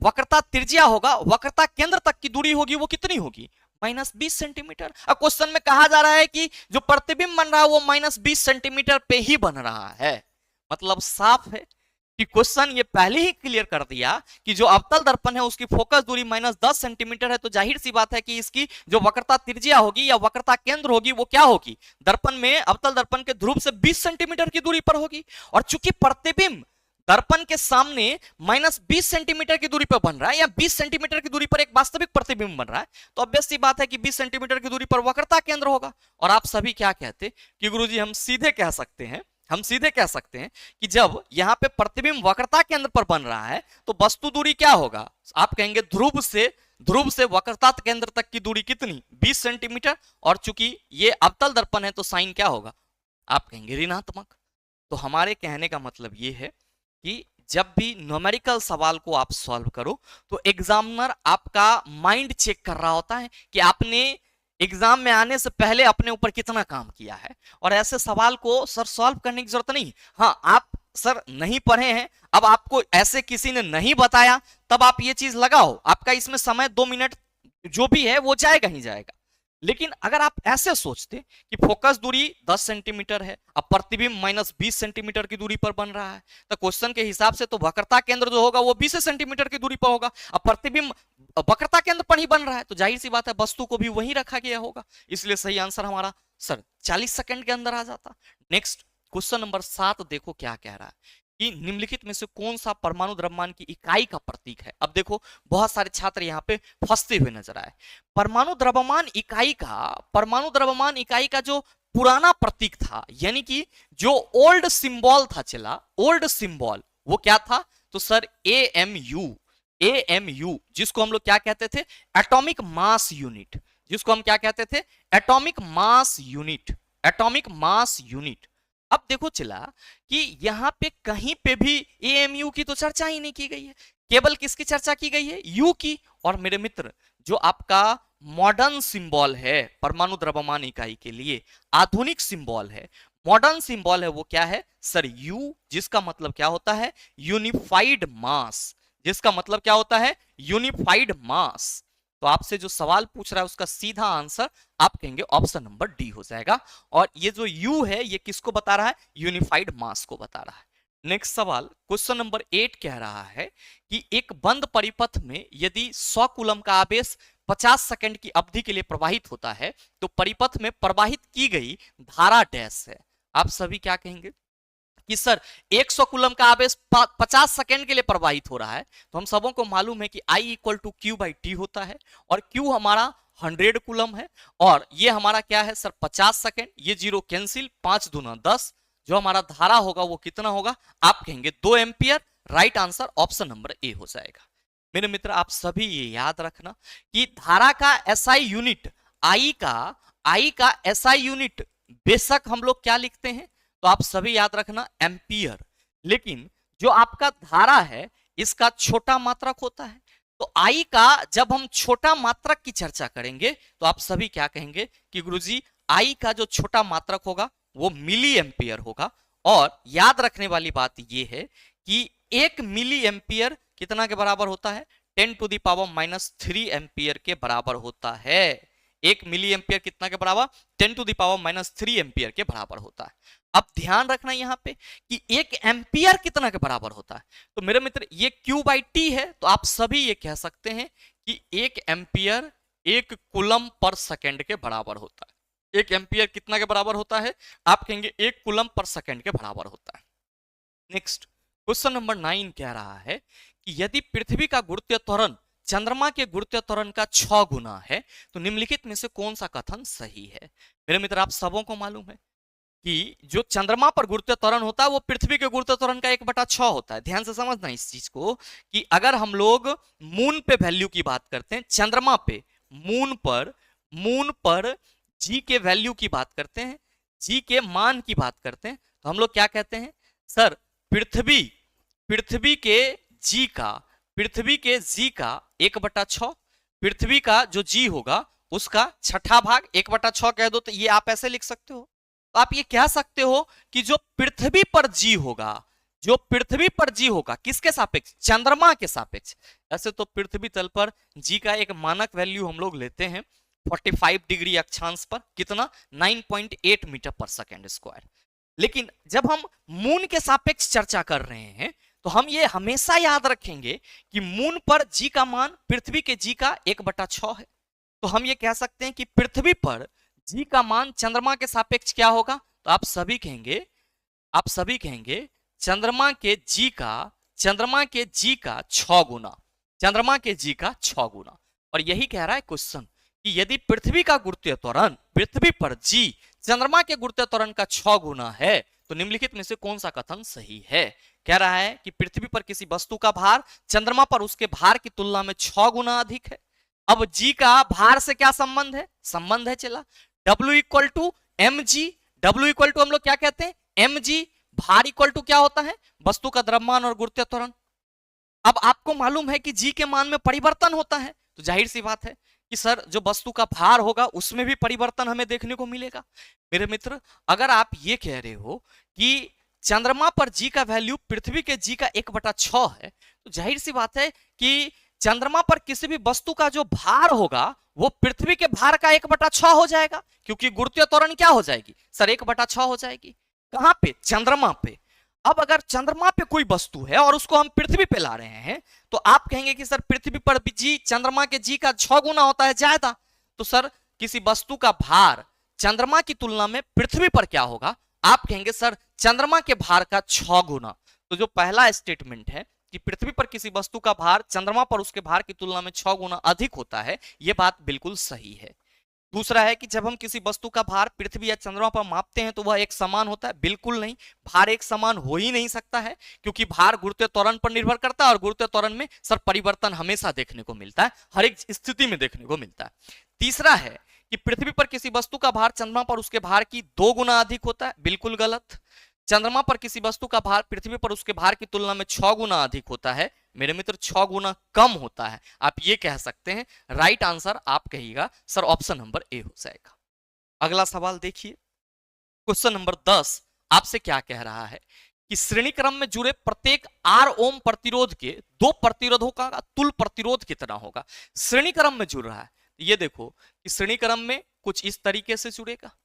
वक्रता त्रिज्या होगा, वक्रता केंद्र तक की दूरी होगी वो कितनी होगी, -20 सेंटीमीटर। अब क्वेश्चन में कहा जा रहा है कि जो प्रतिबिंब बन रहा है वो -20 सेंटीमीटर पे ही बन रहा है। मतलब साफ है कि क्वेश्चन ये पहले ही क्लियर कर दिया कि जो अवतल दर्पण है उसकी फोकस दूरी -10 सेंटीमीटर है, तो जाहिर सी बात है कि इसकी जो वक्रता त्रिज्या होगी या वक्रता केंद्र होगी वो क्या होगी, दर्पण में अवतल दर्पण के ध्रुव से 20 सेंटीमीटर की दूरी पर होगी। और चूंकि प्रतिबिंब दर्पण के सामने -20 सेंटीमीटर की दूरी पर बन रहा है या 20 सेंटीमीटर की दूरी पर एक वास्तविक प्रतिबिंब बन रहा है, तो ऑब्वियस सी बात है कि 20 सेंटीमीटर की दूरी पर वक्रता केंद्र होगा। और आप सभी क्या कहते कि गुरुजी हम सीधे कह सकते हैं, हम सीधे कह सकते हैं कि जब यहां पे प्रतिबिंब वक्रता केंद्र पर बन रहा है तो वस्तु दूरी क्या होगा, आप कहेंगे ध्रुव से वक्रता केंद्र तक की दूरी कितनी, 20 सेंटीमीटर। और चूंकि ये अवतल दर्पण है तो साइन क्या होगा, आप कहेंगे ऋणात्मक। तो हमारे कहने का मतलब ये है कि जब भी न्यूमेरिकल सवाल को आप सॉल्व करो तो एग्जामिनर आपका माइंड चेक कर रहा होता है कि आपने एग्जाम में आने से पहले अपने ऊपर कितना काम किया है। और ऐसे सवाल को सर सॉल्व करने की जरूरत नहीं, हाँ आप सर नहीं पढ़े हैं, अब आपको ऐसे किसी ने नहीं बताया तब आप ये चीज लगाओ, आपका इसमें समय 2 मिनट जो भी है वो जाएगा ही जाएगा। लेकिन अगर आप ऐसे सोचते कि फोकस दूरी 10 सेंटीमीटर है, अब प्रतिबिंब -20 सेंटीमीटर की दूरी पर बन रहा है, तो क्वेश्चन के हिसाब से तो वक्रता केंद्र जो होगा वो 20 सेंटीमीटर की दूरी पर होगा। अब प्रतिबिंब वक्रता केंद्र पर ही बन रहा है तो जाहिर सी बात है वस्तु को भी वहीं रखा गया होगा, इसलिए सही आंसर हमारा सर 40 सेकंड के अंदर आ जाता। नेक्स्ट क्वेश्चन नंबर 7 देखो क्या कह रहा है कि निम्नलिखित में से कौन सा परमाणु द्रव्यमान की इकाई का प्रतीक है। अब देखो बहुत सारे छात्र यहाँ पे फंसते हुए नजर आए। परमाणु द्रव्यमान इकाई का जो पुराना प्रतीक था, यानी कि जो ओल्ड सिंबल था, चला ओल्ड सिंबल वो क्या था, तो सर एएमयू, जिसको हम लोग क्या कहते थे, एटॉमिक मास यूनिट, जिसको हम क्या कहते थे, एटॉमिक मास यूनिट। अब देखो चला कि यहां पे कहीं पे भी एएमयू की तो चर्चा ही नहीं की गई है, केवल किसकी चर्चा की गई है, यू की। और मेरे मित्र जो आपका मॉडर्न सिंबल है परमाणु द्रव्यमान इकाई के लिए, आधुनिक सिंबल है, मॉडर्न सिंबल है, वो क्या है सर यू, जिसका मतलब क्या होता है यूनिफाइड मास, जिसका मतलब क्या होता है यूनिफाइड मास। तो आपसे जो सवाल पूछ रहा है उसका सीधा आंसर आप कहेंगे ऑप्शन नंबर डी हो जाएगा। और ये जो U है ये किसको बता रहा है, यूनिफाइड मास को बता रहा है। नेक्स्ट सवाल क्वेश्चन नंबर 8 कह रहा है कि एक बंद परिपथ में यदि 100 कूलम का आवेश 50 सेकंड की अवधि के लिए प्रवाहित होता है तो परिपथ में प्रवाहित की गई धारा डैश है। आप सभी क्या कहेंगे कि सर 100 कूलम का आवेश 50 सेकंड के लिए प्रवाहित हो रहा है, तो हम सबों को मालूम है कि I = Q/T होता है, और Q हमारा 100 कूलम है, और ये हमारा क्या है सर 50 सेकंड, ये 0 कैंसिल, 5 दूना 10, जो हमारा धारा होगा वो कितना होगा, आप कहेंगे 2 ampere. Right answer option number ए हो जाएगा। मेरे मित्र आप सभी ये याद रखना कि धारा का SI यूनिट, I का SI यूनिट बेशक हम लोग क्या लिखते हैं, तो आप सभी याद रखना एम्पियर, लेकिन जो आपका धारा है इसका छोटा मात्रक होता है। तो आई का जब हम छोटा मात्रक की चर्चा करेंगे तो आप सभी क्या कहेंगे कि गुरुजी आई का जो छोटा मात्रक होगा वो मिली एम्पियर होगा। और याद रखने वाली बात यह है कि 1 मिली एम्पियर कितना के बराबर होता है? 10⁻³ एम्पियर के बराबर होता है। 1 मिली एम्पियर कितना के बराबर? 10⁻³ एम्पियर के बराबर होता है। अब ध्यान रखना यहां पे कि 1 एम्पियर कितना के बराबर होता है। तो मेरे मित्र ये Q/T है, तो आप सभी ये कह सकते हैं कि 1 एम्पियर 1 कूलम पर सेकंड के बराबर होता है। 1 एम्पियर कितना के बराबर होता है? आप कहेंगे 1 कूलम पर सेकंड के बराबर होता है। नेक्स्ट क्वेश्चन नंबर 9 कह रहा है कि यदि पृथ्वी का गुरुत्वीय त्वरण चंद्रमा के गुरुत्वीय त्वरण का 6 गुना है तो निम्नलिखित में से कौन सा कथन सही है? मेरे मित्र आप सबों को मालूम है कि जो चंद्रमा पर गुरुत्वीय त्वरण होता है वो पृथ्वी के गुरुत्वीय त्वरण का 1/6 होता है। ध्यान से समझना इस चीज को कि अगर हम लोग मून पे वैल्यू की बात करते हैं, चंद्रमा पे मून पर जी के वैल्यू की बात करते हैं, जी के मान की बात करते हैं, तो हम लोग क्या कहते हैं? सर पृथ्वी के जी का 1/6, पृथ्वी का जो जी होगा उसका छठा भाग 1/6 कह दो, तो ये आप ऐसे लिख सकते हो। तो आप ये कह सकते हो कि जो पृथ्वी पर जी होगा किसके सापेक्ष? चंद्रमा के सापेक्ष। ऐसे तो पृथ्वी तल पर जी का एक मानक वैल्यू हम लोग लेते हैं 45 डिग्री अक्षांश पर, कितना? 9.8 मीटर पर सेकेंड स्क्वायर। लेकिन जब हम मून के सापेक्ष चर्चा कर रहे हैं तो हम ये हमेशा याद रखेंगे कि मून पर जी का मान पृथ्वी के जी का 1/6 है। तो हम ये कह सकते हैं कि पृथ्वी पर जी का मान चंद्रमा के सापेक्ष क्या होगा? तो आप सभी कहेंगे चंद्रमा के जी का 6 गुना, चंद्रमा के जी का 6 गुना। और यही कह रहा है क्वेश्चन कि यदि पृथ्वी का गुरुत्वीय त्वरण, पृथ्वी पर जी चंद्रमा के गुरुत्वीय त्वरण का 6 गुना है तो निम्नलिखित में से कौन सा कथन सही है? कह रहा है कि पृथ्वी पर किसी वस्तु का भार चंद्रमा पर उसके भार की तुलना में 6 गुना अधिक है। अब जी का भार से क्या संबंध है? संबंध है चला W equal to M G. W equal to हम लोग क्या कहते हैं? M G. भार इक्वल टू क्या होता है? वस्तु का द्रव्यमान और गुरुत्वीय त्वरण। अब आपको मालूम है कि जी के मान में परिवर्तन होता है, तो जाहिर सी बात है कि सर जो वस्तु का भार होगा उसमें भी परिवर्तन हमें देखने को मिलेगा। मेरे मित्र अगर आप ये कह रहे हो कि चंद्रमा पर जी का वैल्यू पृथ्वी के जी का 1/6 है, तो जाहिर सी बात है कि चंद्रमा पर किसी भी वस्तु का जो भार होगा वो पृथ्वी के भार का 1/6 हो जाएगा, क्योंकि गुरुत्वीय त्वरण क्या हो जाएगी सर? 1/6 हो जाएगी। कहां पे? चंद्रमा पे। अब अगर चंद्रमा पे कोई वस्तु है और उसको हम पृथ्वी पे ला रहे हैं तो आप कहेंगे कि सर पृथ्वी पर जी चंद्रमा के जी का 6 गुना होता है ज्यादा। तो सर किसी वस्तु का भार चंद्रमा की तुलना में पृथ्वी पर क्या होगा? आप कहेंगे सर चंद्रमा के भार का 6 गुना। तो जो पहला स्टेटमेंट है कि पृथ्वी पर किसी वस्तु का भार चंद्रमा पर उसके भार की तुलना में 6 गुना अधिक होता है, यह बात बिल्कुल सही है। दूसरा है कि जब हम किसी वस्तु का भार पृथ्वी या चंद्रमा पर मापते हैं तो वह एक समान होता है, बिल्कुल नहीं। भार एक समान हो ही नहीं सकता है, क्योंकि भार गुरुत्वीय त्वरण पर निर्भर करता है और गुरुत्वीय त्वरण में सर परिवर्तन हमेशा देखने को मिलता है, हर एक स्थिति में देखने को मिलता है। तीसरा है कि पृथ्वी पर किसी वस्तु का भार चंद्रमा पर उसके भार की 2 गुना अधिक होता है, बिल्कुल गलत। चंद्रमा पर किसी वस्तु का भार पृथ्वी पर उसके भार की तुलना में 6 गुना अधिक होता है, मेरे मित्र 6 गुना कम होता है, आप ये कह सकते हैं। राइट आंसर आप कहिएगा सर ऑप्शन नंबर ए हो जाएगा। अगला सवाल देखिए, क्वेश्चन नंबर 10 आपसे क्या कह रहा है कि श्रेणी क्रम में जुड़े प्रत्येक R ओम प्रतिरोध के 2 प्रतिरोधों का तुल प्रतिरोध कितना होगा? श्रेणी क्रम में जुड़ रहा है, ये देखो कि श्रेणी क्रम में कुछ इस तरीके से जुड़ेगा,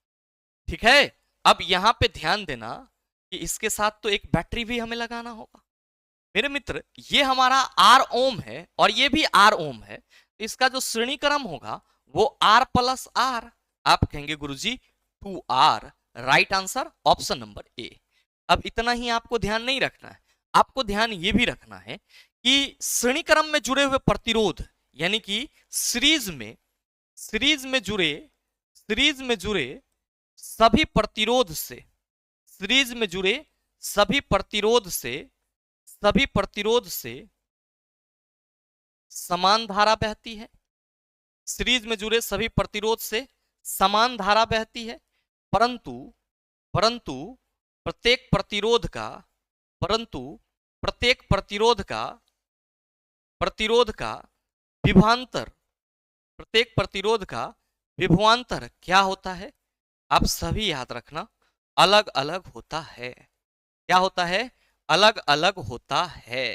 ठीक है। अब यहां पे ध्यान देना कि इसके साथ तो एक बैटरी भी हमें लगाना होगा। मेरे मित्र ये हमारा R ओम है और ये भी R ओम है, इसका जो श्रेणी क्रम होगा वो R प्लस R। आप कहेंगे गुरुजी 2R। Right answer option number ए। अब इतना ही आपको ध्यान नहीं रखना है, आपको ध्यान ये भी रखना है कि श्रेणी क्रम में जुड़े हुए प्रतिरोध यानी कि सीरीज में जुड़े सभी प्रतिरोध से समान धारा बहती है। सीरीज में जुड़े सभी प्रतिरोध से समान धारा बहती है, परंतु प्रत्येक प्रतिरोध का प्रत्येक प्रतिरोध का विभवांतर, प्रत्येक प्रतिरोध का विभवांतर क्या होता है? आप सभी याद रखना, अलग अलग होता है। क्या होता है? अलग अलग होता है।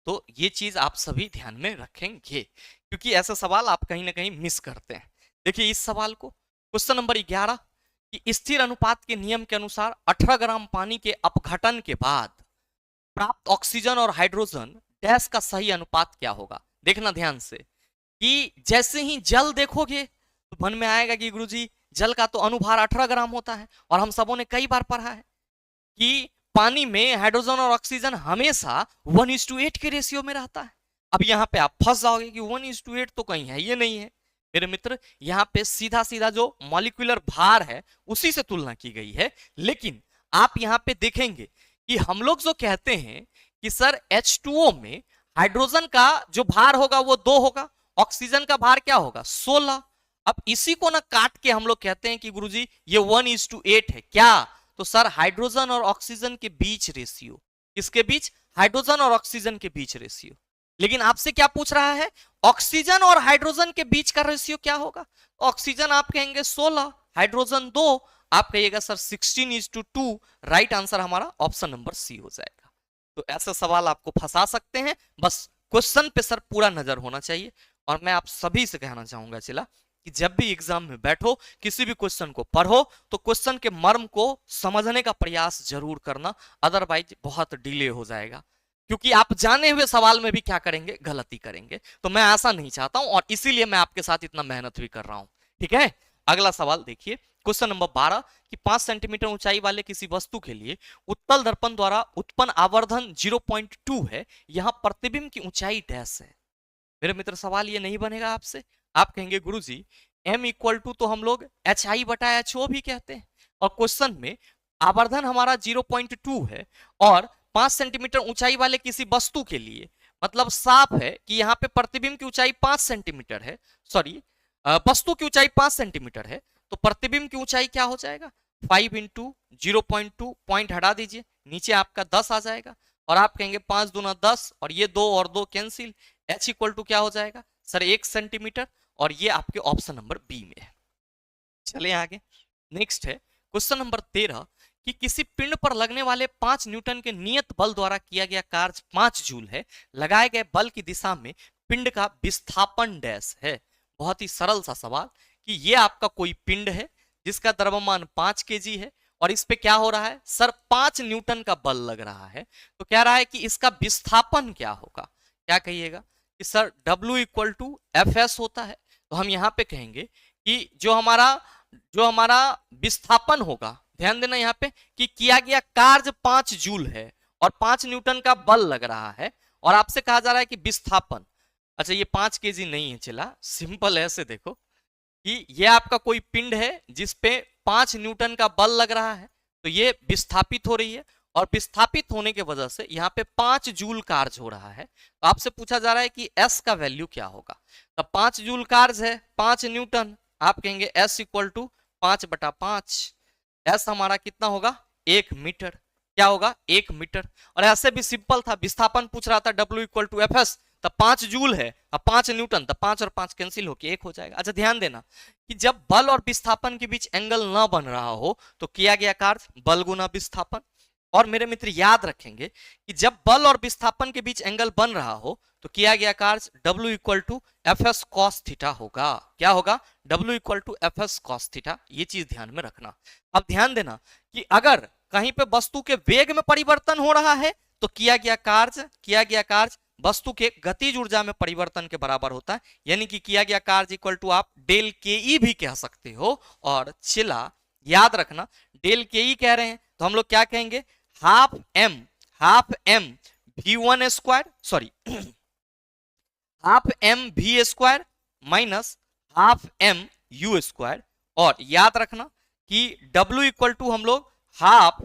तो ये चीज आप सभी ध्यान में रखेंगे, क्योंकि ऐसा सवाल आप कहीं ना कहीं मिस करते हैं। देखिए इस सवाल को, क्वेश्चन नंबर 11 कि स्थिर अनुपात के नियम के अनुसार 18 ग्राम पानी के अपघटन के बाद प्राप्त ऑक्सीजन और हाइड्रोजन डैश का सही अनुपात क्या होगा? देखना ध्यान से कि जैसे ही जल देखोगे तो मन में आएगा कि गुरुजी जल का तो अनुभार 18 ग्राम होता है, और हम सबों ने कई बार पढ़ा है कि पानी में हाइड्रोजन और ऑक्सीजन हमेशा 1:8 के रेशियो में रहता है। अब यहाँ पे आप फंस जाओगे कि 1:8 तो कहीं है, ये नहीं है मेरे मित्र। यहाँ पे सीधा सीधा जो मॉलिक्यूलर भार है उसी से तुलना की गई है। लेकिन आप यहाँ पे देखेंगे कि हम लोग जो कहते हैं कि सर H2O में हाइड्रोजन का जो भार होगा वो 2 होगा, ऑक्सीजन का भार क्या होगा? 16। अब इसी को ना काट के हम लोग कहते हैं कि गुरुजी ये 1:8 है। क्या? तो सर हाइड्रोजन और ऑक्सीजन के बीच रेशियो, किसके बीच? हाइड्रोजन और ऑक्सीजन के बीच रेशियो। लेकिन आपसे क्या पूछ रहा है? ऑक्सीजन और हाइड्रोजन के बीच का रेशियो क्या होगा? ऑक्सीजन आप कहेंगे 16, हाइड्रोजन 2, आप कहिएगा सर 16:2। राइट आंसर हमारा ऑप्शन नंबर सी हो जाएगा। तो ऐसा सवाल आपको फंसा सकते हैं, बस क्वेश्चन पे सर पूरा नजर होना चाहिए। और मैं आप सभी से कहना चाहूंगा चिला कि जब भी एग्जाम में बैठो, किसी भी क्वेश्चन को पढ़ो तो क्वेश्चन के मर्म को समझने का प्रयास जरूर करना, अदरवाइज बहुत डिले हो जाएगा। क्योंकि आप जाने हुए सवाल में भी क्या करेंगे? गलती करेंगे। तो मैं ऐसा नहीं चाहता हूं, और इसीलिए मैं आपके साथ इतना मेहनत भी कर रहा हूं। ठीक है, अगला सवाल देखिए, क्वेश्चन नंबर 12 कि 5 सेंटीमीटर ऊंचाई वाले किसी वस्तु के लिए उत्तल दर्पण द्वारा उत्पन्न आवर्धन 0.2 है, यहां प्रतिबिंब की ऊंचाई डैश है। मेरे मित्र सवाल ये नहीं बनेगा आपसे, आप कहेंगे गुरुजी m इक्वल टू तो हम लोग HI/HO भी कहते हैं, और क्वेश्चन में आवर्धन हमारा 0.2 है और 5 सेंटीमीटर ऊंचाई वाले किसी वस्तु के लिए, मतलब साफ है कि यहाँ पे प्रतिबिंब की ऊंचाई 5 सेंटीमीटर है, सॉरी वस्तु की ऊंचाई 5 सेंटीमीटर है, तो प्रतिबिंब की ऊंचाई क्या हो जाएगा? 5 इंटू 0.2, पॉइंट हटा दीजिए, नीचे आपका 10 आ जाएगा, और आप कहेंगे 5 दूना 10, और ये 2 और 2 कैंसिल, H इक्वल टू क्या हो जाएगा सर? 1 सेंटीमीटर, और ये आपके ऑप्शन नंबर बी में है। चले आगे, नेक्स्ट है क्वेश्चन नंबर 13 कि किसी पिंड पर लगने वाले 5 न्यूटन के नियत बल द्वारा किया गया कार्य 5 जूल है, लगाए गए बल की दिशा में पिंड का विस्थापन डैश है। बहुत ही सरल सा सवाल कि ये आपका कोई पिंड है जिसका द्रव्यमान 5 केजी है, और इस पे क्या हो रहा है सर? 5 न्यूटन का बल लग रहा है। तो कह रहा है कि इसका विस्थापन क्या होगा? क्या कहिएगा कि sir W equal to FS होता है। तो हम यहाँ पे कहेंगे कि जो हमारा विस्थापन होगा, ध्यान देना यहाँ पे कि किया गया कार्य 5 जूल है और 5 न्यूटन का बल लग रहा है, और आपसे कहा जा रहा है कि विस्थापन, अच्छा ये 5 केजी नहीं है, चला सिंपल ऐसे देखो कि ये आपका कोई पिंड है जिसपे 5 न्यूटन का बल लग रहा है, तो ये विस्थापित हो रही है, और विस्थापित होने के वजह से यहाँ पे 5 जूल कार्य हो रहा है। तो आपसे पूछा जा रहा है कि S का वैल्यू क्या होगा? तो 5 जूल कार्य है 5 न्यूटन, आप कहेंगे S इक्वल टू 5/5। S हमारा कितना होगा? 1 मीटर। क्या होगा? 1 मीटर। और ऐसे भी सिंपल था, विस्थापन पूछ रहा था W इक्वल टू FS, तब 5 जूल है, अब 5 न्यूटन, तब 5 और 5 कैंसिल होके 1 हो जाएगा। अच्छा ध्यान देना कि जब बल और विस्थापन के बीच एंगल ना बन रहा हो तो किया गया कार्य बल गुना विस्थापन। और मेरे मित्र याद रखेंगे कि जब बल और विस्थापन के बीच एंगल बन रहा हो तो किया गया कार्य W equal to FS cos theta होगा। क्या होगा? W equal to FS cos theta. ये चीज ध्यान में रखना। अब ध्यान देना कि अगर कहीं पे वस्तु के वेग में परिवर्तन हो रहा है तो किया गया कार्य वस्तु के गतिज ऊर्जा में परिवर्तन के बराबर होता है, यानी कि किया गया कार्य इक्वल टू आप डेल के ई भी कह सकते हो। और चिला याद रखना, डेल के ई कह रहे हैं तो हम लोग क्या कहेंगे? Half M V1 square, sorry half M V square minus half M U square. और याद रखना कि W इक्वल टू हम लोग हाफ,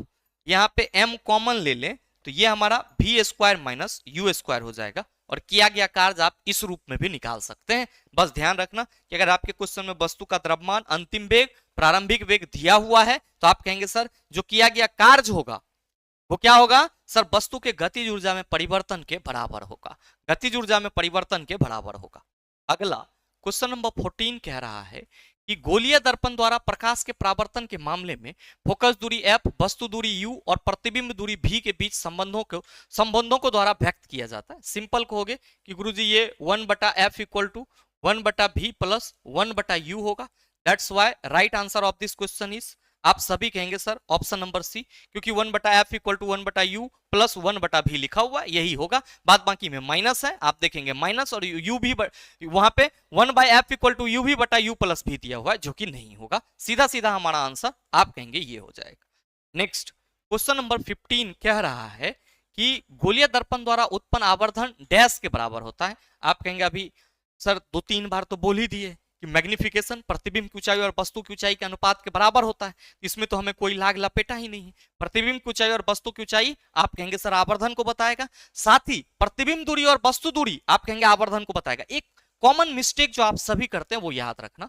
यहाँ पे M कॉमन ले लें तो ये हमारा V square minus U square हो जाएगा। और किया गया कार्य आप इस रूप में भी निकाल सकते हैं। बस ध्यान रखना कि अगर आपके क्वेश्चन में वस्तु का द्रव्यमान, अंतिम वेग, प्रारंभिक वेग दिया हुआ है तो आप कहेंगे सर जो किया गया कार्य होगा वो क्या होगा सर, वस्तु के गतिज ऊर्जा में परिवर्तन के बराबर होगा, गतिज ऊर्जा में परिवर्तन के बराबर होगा। अगला क्वेश्चन नंबर 14 कह रहा है कि गोलीय दर्पण द्वारा प्रकाश के परावर्तन के मामले में फोकस दूरी f, वस्तु दूरी u और प्रतिबिंब दूरी v के बीच संबंधों को द्वारा व्यक्त किया जाता है। सिंपल कहोगे कि गुरुजी ये 1/f equal to 1/v plus 1/u होगा। That's why right answer of this question is, आप सभी कहेंगे सर ऑप्शन नंबर सी, क्योंकि 1/f equal to 1/u plus 1/v लिखा हुआ यही होगा। बाद बाकी में माइनस है, आप देखेंगे माइनस और u भी वहां पे 1/f इक्वल टू u भी बटा u प्लस भी दिया हुआ है, जो कि नहीं होगा। सीधा सीधा हमारा आंसर आप कहेंगे ये हो जाएगा। नेक्स्ट क्वेश्चन नंबर 15 कह रहा है कि गोलीय दर्पण द्वारा उत्पन्न आवर्धन डैश के बराबर होता है। आप कहेंगे अभी सर 2-3 बार तो बोल ही दिए कि मैग्निफिकेशन प्रतिबिंब की ऊंचाई और वस्तु की ऊंचाई के अनुपात के बराबर होता है, इसमें तो हमें कोई लाग लपेटा ही नहीं है। प्रतिबिंब की ऊंचाई और वस्तु की ऊंचाई आप कहेंगे सर आवर्धन को बताएगा, साथ ही प्रतिबिंब दूरी और वस्तु दूरी आप कहेंगे आवर्धन को बताएगा। एक कॉमन मिस्टेक जो आप सभी करते हैं वो याद रखना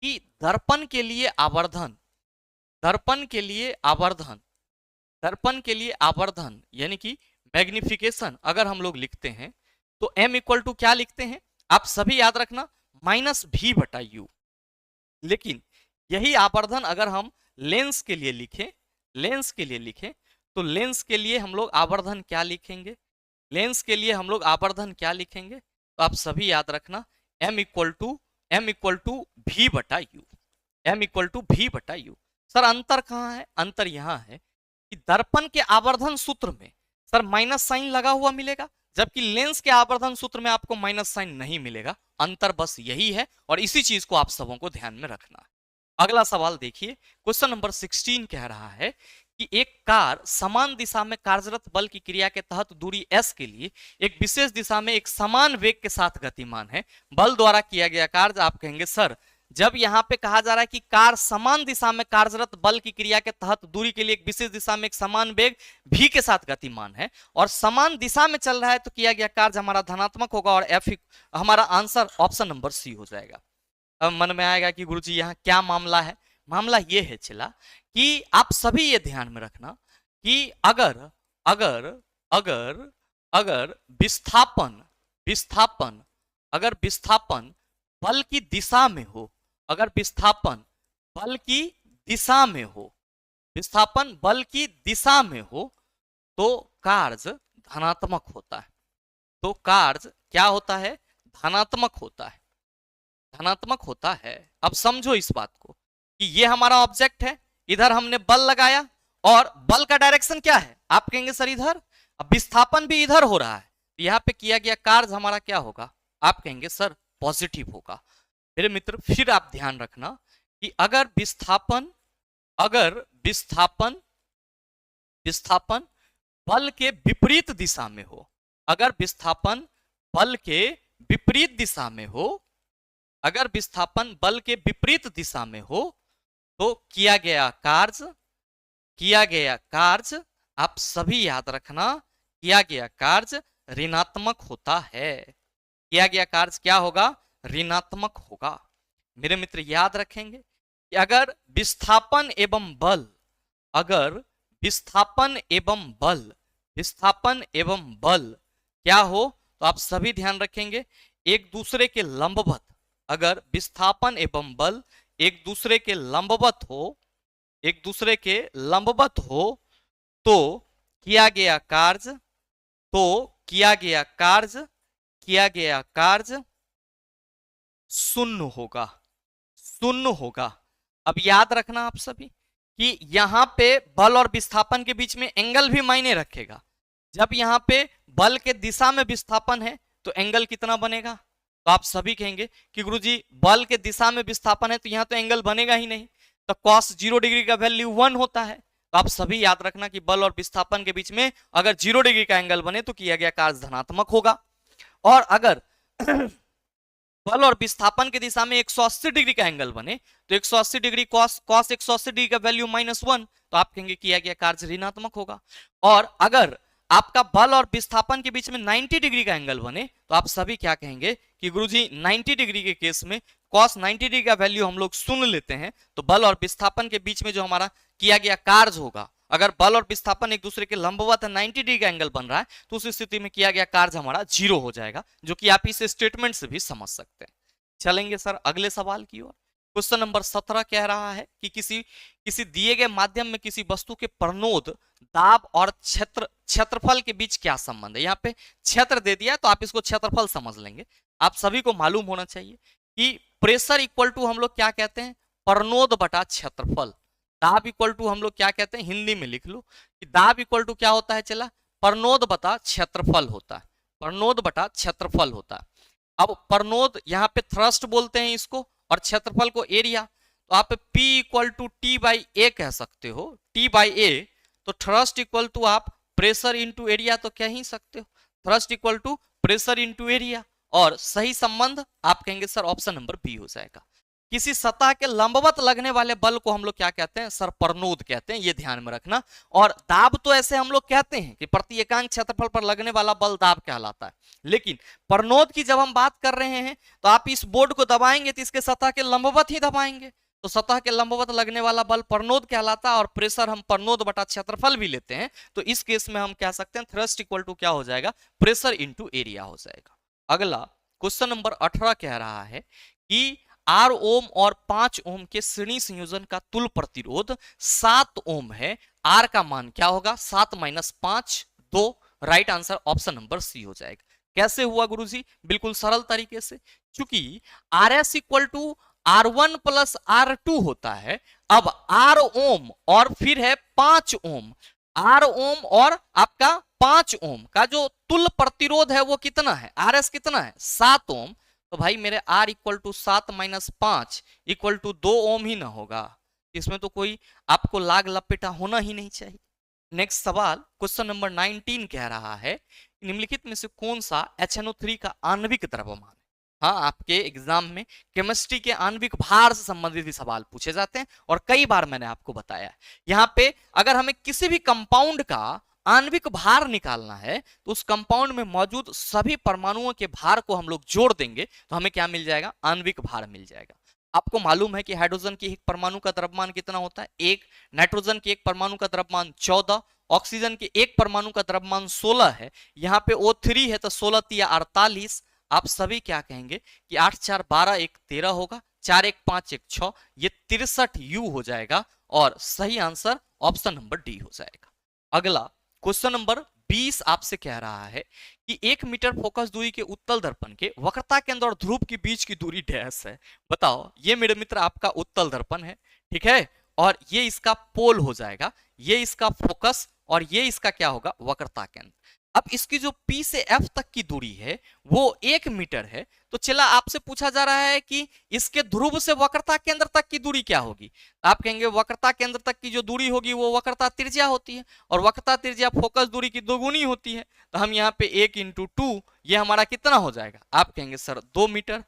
कि दर्पण के लिए आवर्धन, दर्पण के लिए आवर्धन, दर्पण के लिए आवर्धन यानी कि मैग्निफिकेशन अगर हम लोग लिखते हैं तो m इक्वल टू क्या लिखते हैं, आप सभी याद रखना -v/u। लेकिन यही आवर्धन अगर हम लेंस के लिए लिखें, लेंस के लिए लिखें तो लेंस के लिए हम लोग आवर्धन क्या लिखेंगे, लेंस के लिए हम लोग आवर्धन क्या लिखेंगे, तो आप सभी याद रखना m equal to v/u, m equal to v/u। Sir अंतर कहाँ है, अंतर यहाँ है कि दर्पण के आवर्धन सूत्र में सर माइनस साइन लगा हुआ मिलेगा, जबकि लेंस के आवर्धन सूत्र में आपको माइनस साइन नहीं मिलेगा। अंतर बस यही है और इसी चीज को आप सबों को ध्यान में रखना है। अगला सवाल देखिए, क्वेश्चन नंबर 16 कह रहा है कि एक कार समान दिशा में कार्यरत बल की क्रिया के तहत दूरी s के लिए एक विशेष दिशा में एक समान वेग के साथ गतिमान है। बल द्वारा किया गया कार्य, आप कहेंगे सर जब यहाँ पे कहा जा रहा है कि कार समान दिशा में कार्यरत बल की क्रिया के तहत दूरी के लिए एक विशेष दिशा में एक समान वेग v के साथ गतिमान है और समान दिशा में चल रहा है, तो किया गया कार्य हमारा धनात्मक होगा और f हमारा आंसर ऑप्शन नंबर सी हो जाएगा। अब मन में आएगा कि गुरुजी यहाँ क्या मामला है, मामला ये है चिला कि आप सभी ये ध्यान में रखना कि अगर अगर अगर अगर विस्थापन विस्थापन अगर विस्थापन बल की दिशा में हो, अगर विस्थापन बल की दिशा में हो, विस्थापन बल की दिशा में हो तो कार्य धनात्मक होता है, तो कार्य क्या होता है, धनात्मक होता है, धनात्मक होता है। अब समझो इस बात को कि ये हमारा ऑब्जेक्ट है, इधर हमने बल लगाया और बल का डायरेक्शन क्या है, आप कहेंगे सर इधर, अब विस्थापन भी इधर हो रहा है, यहाँ पे किया गया कार्य हमारा क्या होगा, आप कहेंगे सर पॉजिटिव होगा। मेरे मित्र फिर आप ध्यान रखना कि अगर विस्थापन विस्थापन बल के विपरीत दिशा में हो, अगर विस्थापन बल के विपरीत दिशा में हो, अगर विस्थापन बल के विपरीत दिशा में हो तो किया गया कार्य आप सभी याद रखना, किया गया कार्य ऋणात्मक होता है, किया गया कार्य क्या होगा, ऋणात्मक होगा। मेरे मित्र याद रखेंगे कि अगर विस्थापन एवं बल, अगर विस्थापन एवं बल क्या हो तो आप सभी ध्यान रखेंगे एक दूसरे के लंबवत, अगर विस्थापन एवं बल एक दूसरे के लंबवत हो, एक दूसरे के लंबवत हो तो किया गया कार्य शून्य होगा, शून्य होगा। अब याद रखना आप सभी कि यहाँ पे बल और विस्थापन के बीच में एंगल भी मायने रखेगा। जब यहाँ पे बल के दिशा में विस्थापन है तो एंगल कितना बनेगा, तो आप सभी कहेंगे कि गुरुजी बल के दिशा में विस्थापन है तो यहाँ तो एंगल बनेगा ही नहीं, तो cos 0 डिग्री का वैल्यू 1 होता है। तो आप सभी याद रखना कि बल और विस्थापन के बीच में अगर 0 डिग्री का एंगल बने तो किया गया कार्य धनात्मक होगा, और अगर बल और विस्थापन की दिशा में 180 डिग्री का एंगल बने तो 180 डिग्री cos 180 डिग्री का वैल्यू -1, तो आप कहेंगे किया गया कार्य ऋणात्मक होगा। और अगर आपका बल और विस्थापन के बीच में 90 डिग्री का एंगल बने तो आप सभी क्या कहेंगे कि गुरुजी 90 डिग्री के केस में cos 90 डिग्री का वैल्यू हम लोग सुन लेते हैं, तो बल और विस्थापन के बीच में जो हमारा किया गया कार्य होगा अगर बल और विस्थापन एक दूसरे के लंबवत है, 90 डिग्री का एंगल बन रहा है, तो उस स्थिति में किया गया कार्य हमारा जीरो हो जाएगा, जो कि आप इस स्टेटमेंट से भी समझ सकते हैं। चलेंगे सर अगले सवाल की ओर। क्वेश्चन नंबर 17 कह रहा है कि किसी किसी दिए गए माध्यम में किसी वस्तु के प्रणोद, दाब और क्षेत्रफल के बीच क्या संबंध है। यहाँ पे क्षेत्र दे दिया है तो आप इसको क्षेत्रफल समझ लेंगे। आप सभी को मालूम होना चाहिए कि प्रेशर इक्वल टू हम लोग क्या कहते हैं, प्रणोद बटा क्षेत्रफल। दाब इक्वल टू हम लोग क्या कहते हैं, हिंदी में लिख लो कि दाब इक्वल टू क्या होता है, चला प्रणोद बटा क्षेत्रफल होता है, प्रणोद बटा क्षेत्रफल होता है। अब प्रणोद यहाँ पे थ्रस्ट बोलते हैं इसको, और क्षेत्रफल को एरिया। तो आप P equal to T by A कह सकते हो, T बाई ए। तो थ्रस्ट इक्वल टू आप प्रेशर इंटू एरिया तो कह ही सकते हो, thrust equal to pressure into area. और सही संबंध आप कहेंगे सर ऑप्शन नंबर बी हो जाएगा। किसी सतह के लंबवत लगने वाले बल को हम लोग क्या कहते हैं सर, प्रणोद कहते हैं, ये ध्यान में रखना। और दाब तो ऐसे हम लोग कहते हैं कि प्रति एकांक क्षेत्रफल पर लगने वाला बल दाब कहलाता है, लेकिन प्रणोद की जब हम बात कर रहे हैं तो आप इस बोर्ड को दबाएंगे तो इसके सतह के लंबवत ही दबाएंगे, तो सतह के लंबवत लगने वाला बल प्रणोद कहलाता है। और प्रेशर हम प्रणोद बटा क्षेत्रफल भी लेते हैं, तो इस केस में हम कह सकते हैं थ्रस्ट इक्वल टू क्या हो जाएगा, प्रेशर इंटू एरिया हो जाएगा। अगला क्वेश्चन नंबर 18 कह रहा है कि 8 ओम और 5 ओम के श्रेणी संयोजन का तुल प्रतिरोध 7 ओम है, आर का मान क्या होगा, 7 minus 5 2। Right answer option number C हो जाएगा। कैसे हुआ गुरुजी, बिल्कुल सरल तरीके से, क्योंकि R S equal to R1 plus R2 होता है। अब 8 ओम और फिर है 5 ओम, 8 ओम और आपका 5 ओम का जो तुल प्रतिरोध है वो कितना है, RS कितना है, 7 ओम। तो भाई मेरे R equal to 7 minus 5 equal to 2 ohm ही ना होगा, इसमें तो कोई आपको लाग लपेटा होना ही नहीं चाहिए। नेक्स्ट सवाल क्वेश्चन नंबर 19 कह रहा है निम्नलिखित में से कौन सा HNO3 का आणविक द्रव्यमान है। हाँ, आपके एग्जाम में केमिस्ट्री के आणविक भार से संबंधित भी सवाल पूछे जाते हैं, और कई बार मैंने आपको बताया यहाँ पे अगर हमें किसी भी कंपाउंड का आणविक भार निकालना है तो उस कंपाउंड में मौजूद सभी परमाणुओं के भार को हम लोग जोड़ देंगे तो हमें क्या मिल जाएगा, आणविक भार मिल जाएगा। आपको मालूम है कि हाइड्रोजन की एक परमाणु का द्रव्यमान कितना होता है, 1, नाइट्रोजन की एक परमाणु का द्रव्यमान 14, ऑक्सीजन की एक परमाणु का द्रव्यमान 16 है, यहाँ पे O3 है तो 16 तिया 48। आप सभी क्या कहेंगे कि 8 4 12 1 13 होगा, 4 1 5 1 6, ये 63 U हो जाएगा, और सही आंसर ऑप्शन नंबर डी हो जाएगा। अगला क्वेश्चन नंबर 20 आपसे कह रहा है कि 1 मीटर फोकस दूरी के उत्तल दर्पण के वक्रता केंद्र और ध्रुव के बीच की दूरी डैश है। बताओ, ये मेरे मित्र आपका उत्तल दर्पण है, ठीक है, और ये इसका पोल हो जाएगा, ये इसका फोकस, और ये इसका क्या होगा, वक्रता केंद्र। अब इसकी जो P से F तक की दूरी है वो 1 मीटर है, तो चला आपसे पूछा जा रहा है कि इसके ध्रुव से वक्रता केंद्र तक की दूरी क्या होगी। आप कहेंगे वक्रता केंद्र तक की जो दूरी होगी वो वक्रता त्रिज्या होती है, और वक्रता त्रिज्या फोकस दूरी की दोगुनी होती है, तो हम यहाँ पे 1 × 2 ये हमारा कितना हो जाएगा। आप कहेंगे सर 2 मीटर।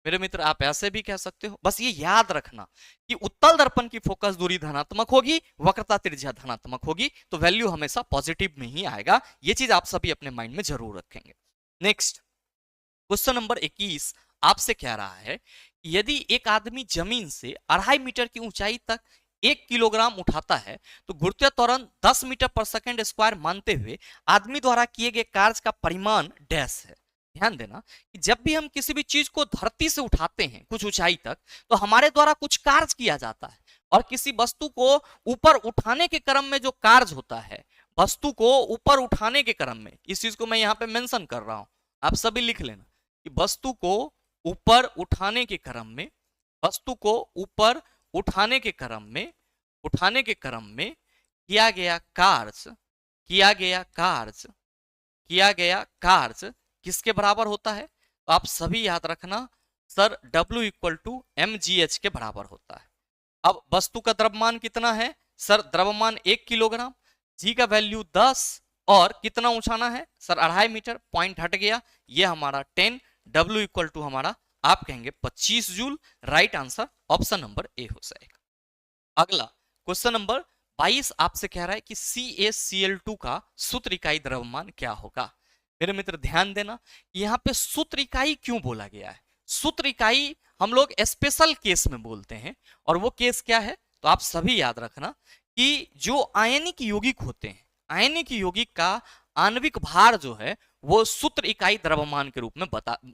मेरे मित्र आप ऐसे भी कह सकते हो, बस ये याद रखना कि उत्तल दर्पण की फोकस दूरी धनात्मक होगी, वक्रता त्रिज्या धनात्मक होगी, तो वैल्यू हमेशा पॉजिटिव में ही आएगा। ये चीज आप सभी अपने माइंड में जरूर रखेंगे। नेक्स्ट क्वेश्चन नंबर 21 आपसे कह रहा है कि यदि एक आदमी जमीन से 2.5 मीटर की ऊंचाई तक 1 किलोग्राम उठाता है तो गुरुत्वीय त्वरण 10 मीटर पर सेकंड स्क्वायर मानते हुए आदमी द्वारा किए गए कार्य का परिमाण डैश है। ध्यान देना कि जब भी हम किसी भी चीज को धरती से उठाते हैं कुछ ऊंचाई तक, तो हमारे द्वारा कुछ कार्य किया जाता है, और किसी वस्तु को ऊपर उठाने के क्रम में जो कार्य होता है, वस्तु को ऊपर उठाने के क्रम में, इस चीज को मैं यहाँ पे मेंशन कर रहा हूं, आप सभी लिख लेना कि वस्तु को ऊपर उठाने के क्रम में, वस्तु को ऊपर उठाने के क्रम में किया गया कार्य किसके बराबर होता है। तो आप सभी याद रखना sir W equal to mgh के बराबर होता है। अब वस्तु का द्रव्यमान कितना है सर, द्रव्यमान 1 किलोग्राम, जी का वैल्यू 10, और कितना उठाना है सर 2.5 मीटर, पॉइंट हट गया, ये हमारा 10, W इक्वल टू हमारा आप कहेंगे 25 joule. Right answer option number ए हो जाएगा। अगला क्वेश्चन नंबर 22 आपसे कह रहा है कि CaCl2 का सूत्र इकाई द्रव्यमान क्या होगा। मेरे मित्र ध्यान देना, यहाँ पे सूत्र इकाई क्यों बोला गया है। सूत्र इकाई हम लोग स्पेशल केस में बोलते हैं, और वो केस क्या है तो आप सभी याद रखना कि जो आयनिक यौगिक होते हैं, आयनिक यौगिक का आणविक भार जो है वो सूत्र इकाई द्रव्यमान के रूप में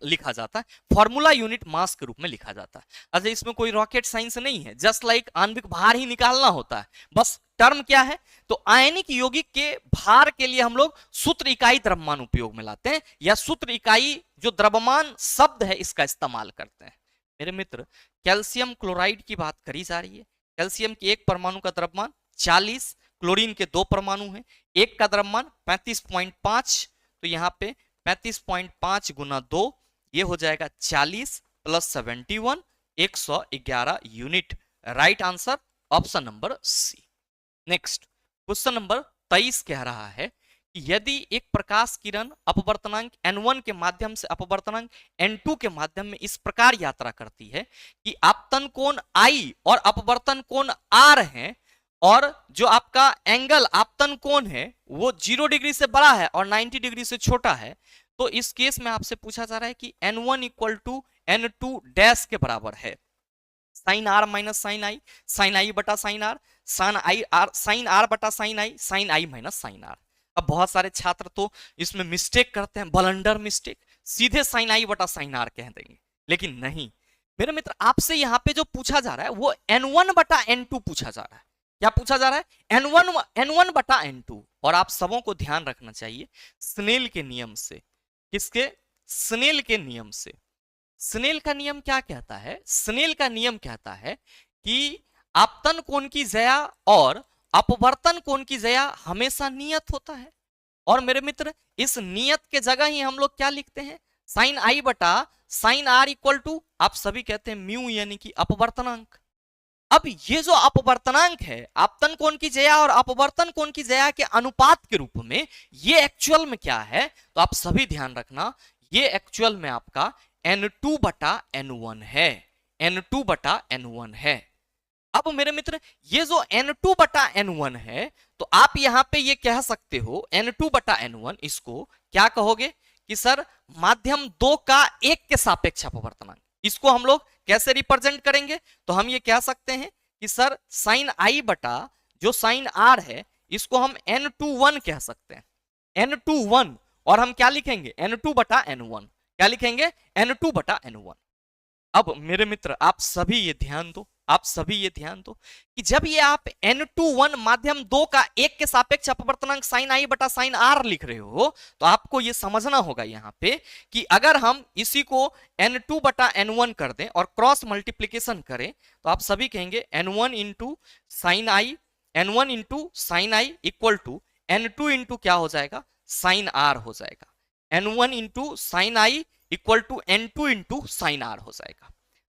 लिखा जाता है, फॉर्मूला यूनिट मास के रूप में लिखा जाता है। अच्छा, इसमें कोई रॉकेट साइंस नहीं है, जस्ट लाइक आणविक भार ही निकालना होता है, बस टर्म क्या है, तो आयनिक यौगिक के भार के लिए हम लोग सूत्र इकाई द्रव्यमान उपयोग में लाते हैं, या सूत्र इकाई जो द्रव्यमान शब्द है इसका इस्तेमाल करते हैं। मेरे मित्र, कैल्शियम क्लोराइड की बात करी जा रही है। कैल्शियम की एक परमाणु का द्रव्यमान 40, क्लोरीन के 2 परमाणु हैं, एक का द्रव्यमान 35.5, तो यहाँ पे 35.5 गुना 2 ये हो जाएगा 40 plus 71 111 unit. Right answer option number C. Next question number 23 कह रहा है कि यदि एक प्रकाश किरण अपवर्तनांक n1 के माध्यम से अपवर्तनांक n2 के माध्यम में इस प्रकार यात्रा करती है कि आपतन कोण I और अपवर्तन कोण R है, और जो आपका एंगल आपतन कोण है वो 0 डिग्री से बड़ा है और 90 डिग्री से छोटा है, तो इस केस में आपसे पूछा जा रहा है कि n1 equal to n2 dash के बराबर है, sine r minus sine i, sine i बटा साइन आर, साइन आर बटा sine i minus sine r. अब बहुत सारे छात्र तो इसमें मिस्टेक करते हैं, ब्लंडर मिस्टेक, सीधे साइन आई बटा साइन आर कह देंगे, लेकिन नहीं मेरे मित्र, आपसे यहां पे जो पूछा जा रहा है वो n1 बटा n2 पूछा जा रहा है। क्या पूछा जा रहा है? n1 बटा n2। और आप सबों को ध्यान रखना चाहिए स्नेल के नियम से। किसके? स्नेल के नियम से। स्नेल का नियम क्या कहता है? स्नेल का नियम कहता है कि आपतन कोण की ज्या और अपवर्तन कोण की ज्या हमेशा नियत होता है। और मेरे मित्र, इस नियत के जगह ही हम लोग क्या लिखते हैं? साइन आई बटा साइन आर इक्वल टू, आप सभी कहते हैं म्यू, यानी कि अपवर्तनांक। अब ये जो अपवर्तनांक है, आपतन कोण की ज्या और अपवर्तन कोण की ज्या के अनुपात के रूप में, ये एक्चुअल में क्या है? तो आप सभी ध्यान रखना, ये एक्चुअल में आपका n2 बटा n1 है, n2 बटा n1 है। अब मेरे मित्र, ये जो n2 बटा n1 है, तो आप यहां पे ये कह सकते हो n2 बटा n1, इसको क्या कहोगे कि सर माध्यम 2 का 1 के सापेक्ष अपवर्तनांक। इसको हम लोग कैसे रिप्रेजेंट करेंगे? तो हम ये कह सकते हैं कि सर साइन आई बटा जो साइन आर है, इसको हम n21 कह सकते हैं, n21। और हम क्या लिखेंगे? n2 बटा n1। क्या लिखेंगे? n2 बटा n1। अब मेरे मित्र, आप सभी ये ध्यान दो, आप सभी ये ध्यान दो कि जब ये आप n21 माध्यम 2 का 1 के सापेक्ष अपवर्तनांक साइन आई बटा साइन आर लिख रहे हो, तो आपको ये समझना होगा यहाँ पे कि अगर हम इसी को n2 बटा n1 कर दें और क्रॉस मल्टीप्लीकेशन करें, तो आप सभी कहेंगे n1 into sine i, n1 into sine i equal to n2 into क्या हो जाएगा? साइन आर हो जाएगा। n1 into sine i equal to n2 into sine r हो जाएगा।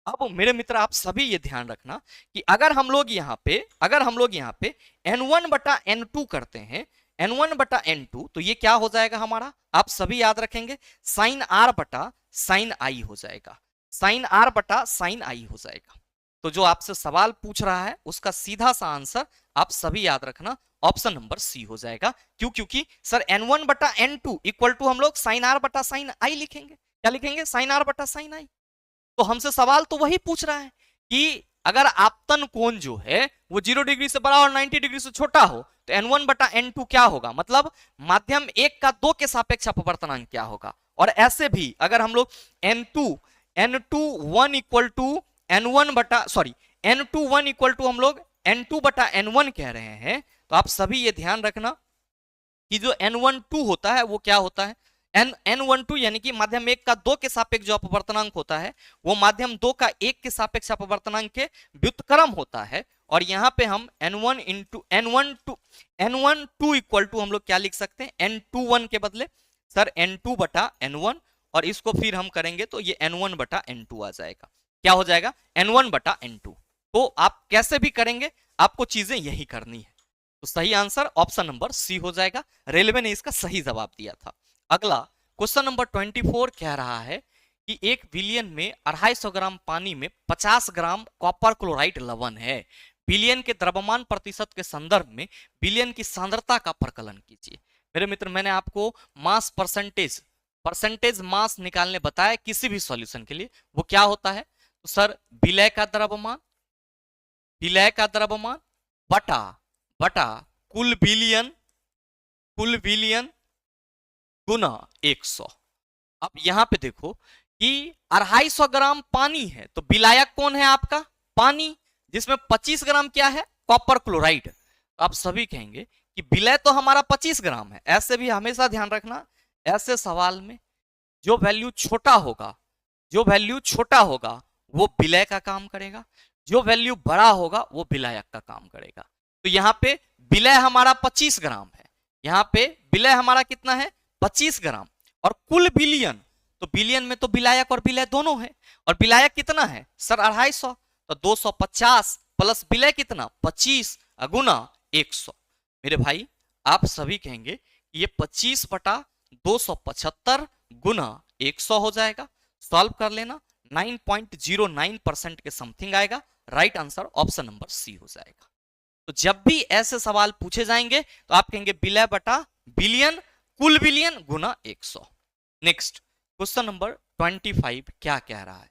अब मेरे मित्र, आप सभी ये ध्यान रखना कि अगर हम लोग यहाँ पे n1 बटा n2 करते हैं, n1 बटा n2, तो ये क्या हो जाएगा हमारा? आप सभी याद रखेंगे साइन आर बटा साइन आई हो जाएगा, साइन आर बटा साइन आई हो जाएगा। तो जो आपसे सवाल पूछ रहा है उसका सीधा सा आंसर आप सभी याद रखना, ऑप्शन नंबर सी हो जाएगा। क्यों? क्योंकि सर n1 बटा n2 इक्वल टू हम लोग साइन आर बटा साइन आई लिखेंगे। क्या लिखेंगे? साइन आर बटा साइन आई। तो हमसे सवाल तो वही पूछ रहा है कि अगर आपतन कोण जो है वो 0 डिग्री से बड़ा और 90 डिग्री से छोटा हो, तो n1 बटा n2 क्या होगा? मतलब माध्यम 1 का 2 के सापेक्ष अपवर्तनांक क्या होगा? और ऐसे भी अगर हम लोग n21 इक्वल टू n1 बटा n21 इक्वल टू हम लोग n2 बटा n1 कह रहे हैं, तो आप सभी ये ध्यान रखना कि जो n12 होता है वो क्या होता है? n12 यानी कि माध्यम 1 का 2 के सापेक्ष जो अपवर्तनांक होता है वो माध्यम 2 का 1 के सापेक्ष अपवर्तनांक के व्युत्क्रम होता है। और यहाँ पे हम n1 into n12 equal to हम लोग क्या लिख सकते हैं? n21 के बदले सर n2 बटा n1, और इसको फिर हम करेंगे तो ये n1 बटा n2 आ जाएगा। क्या हो जाएगा? n1 बटा n2। तो आप कैसे भी करेंगे, आपको चीजें यही करनी है। तो सही आंसर ऑप्शन नंबर सी हो जाएगा। रेलवे ने इसका सही जवाब दिया था। अगला क्वेश्चन नंबर 24 कह रहा है कि 1 बिलियन में 250 ग्राम पानी में 50 ग्राम कॉपर क्लोराइड लवण है। बिलियन के द्रव्यमान प्रतिशत के संदर्भ में बिलियन की सांद्रता का प्रकलन कीजिए। मेरे मित्र, मैंने आपको मास परसेंटेज मास निकालने बताया किसी भी सॉल्यूशन के लिए। वो क्या होता है? तो सर विलय का द्रव्यमान बटा बटा कुल विलियन गुना 100। अब यहां पे देखो कि 250 ग्राम पानी है, तो विलायक कौन है आपका? पानी, जिसमें 25 ग्राम क्या है? Copper chloride. आप सभी कहेंगे कि विलय तो हमारा 25 ग्राम है। ऐसे भी हमेशा ध्यान रखना, ऐसे सवाल में जो वैल्यू छोटा होगा, जो वैल्यू छोटा होगा वो विलय का काम करेगा, जो वैल्यू बड़ा होगा वो विलायक का काम करेगा। तो यहां पे विलय हमारा 25 ग्राम है, यहां पे विलय हमारा कितना है? 25 ग्राम। और कुल बिलियन, तो बिलियन में तो विलायक और विलय दोनों है, और विलायक कितना है सर? 250, तो 250 प्लस विलय कितना? 25 गुना 100। मेरे भाई आप सभी कहेंगे कि ये 25 बटा 275 गुना 100 हो जाएगा। सॉल्व कर लेना, 9.09% के समथिंग आएगा। Right answer option number C हो जाएगा। तो जब भी ऐसे सवाल पूछे जाएंगे तो आप कहेंगे विलय बटा बिलियन, कुल बिलियन गुना 100। नेक्स्ट क्वेश्चन नंबर 25 क्या कह रहा है?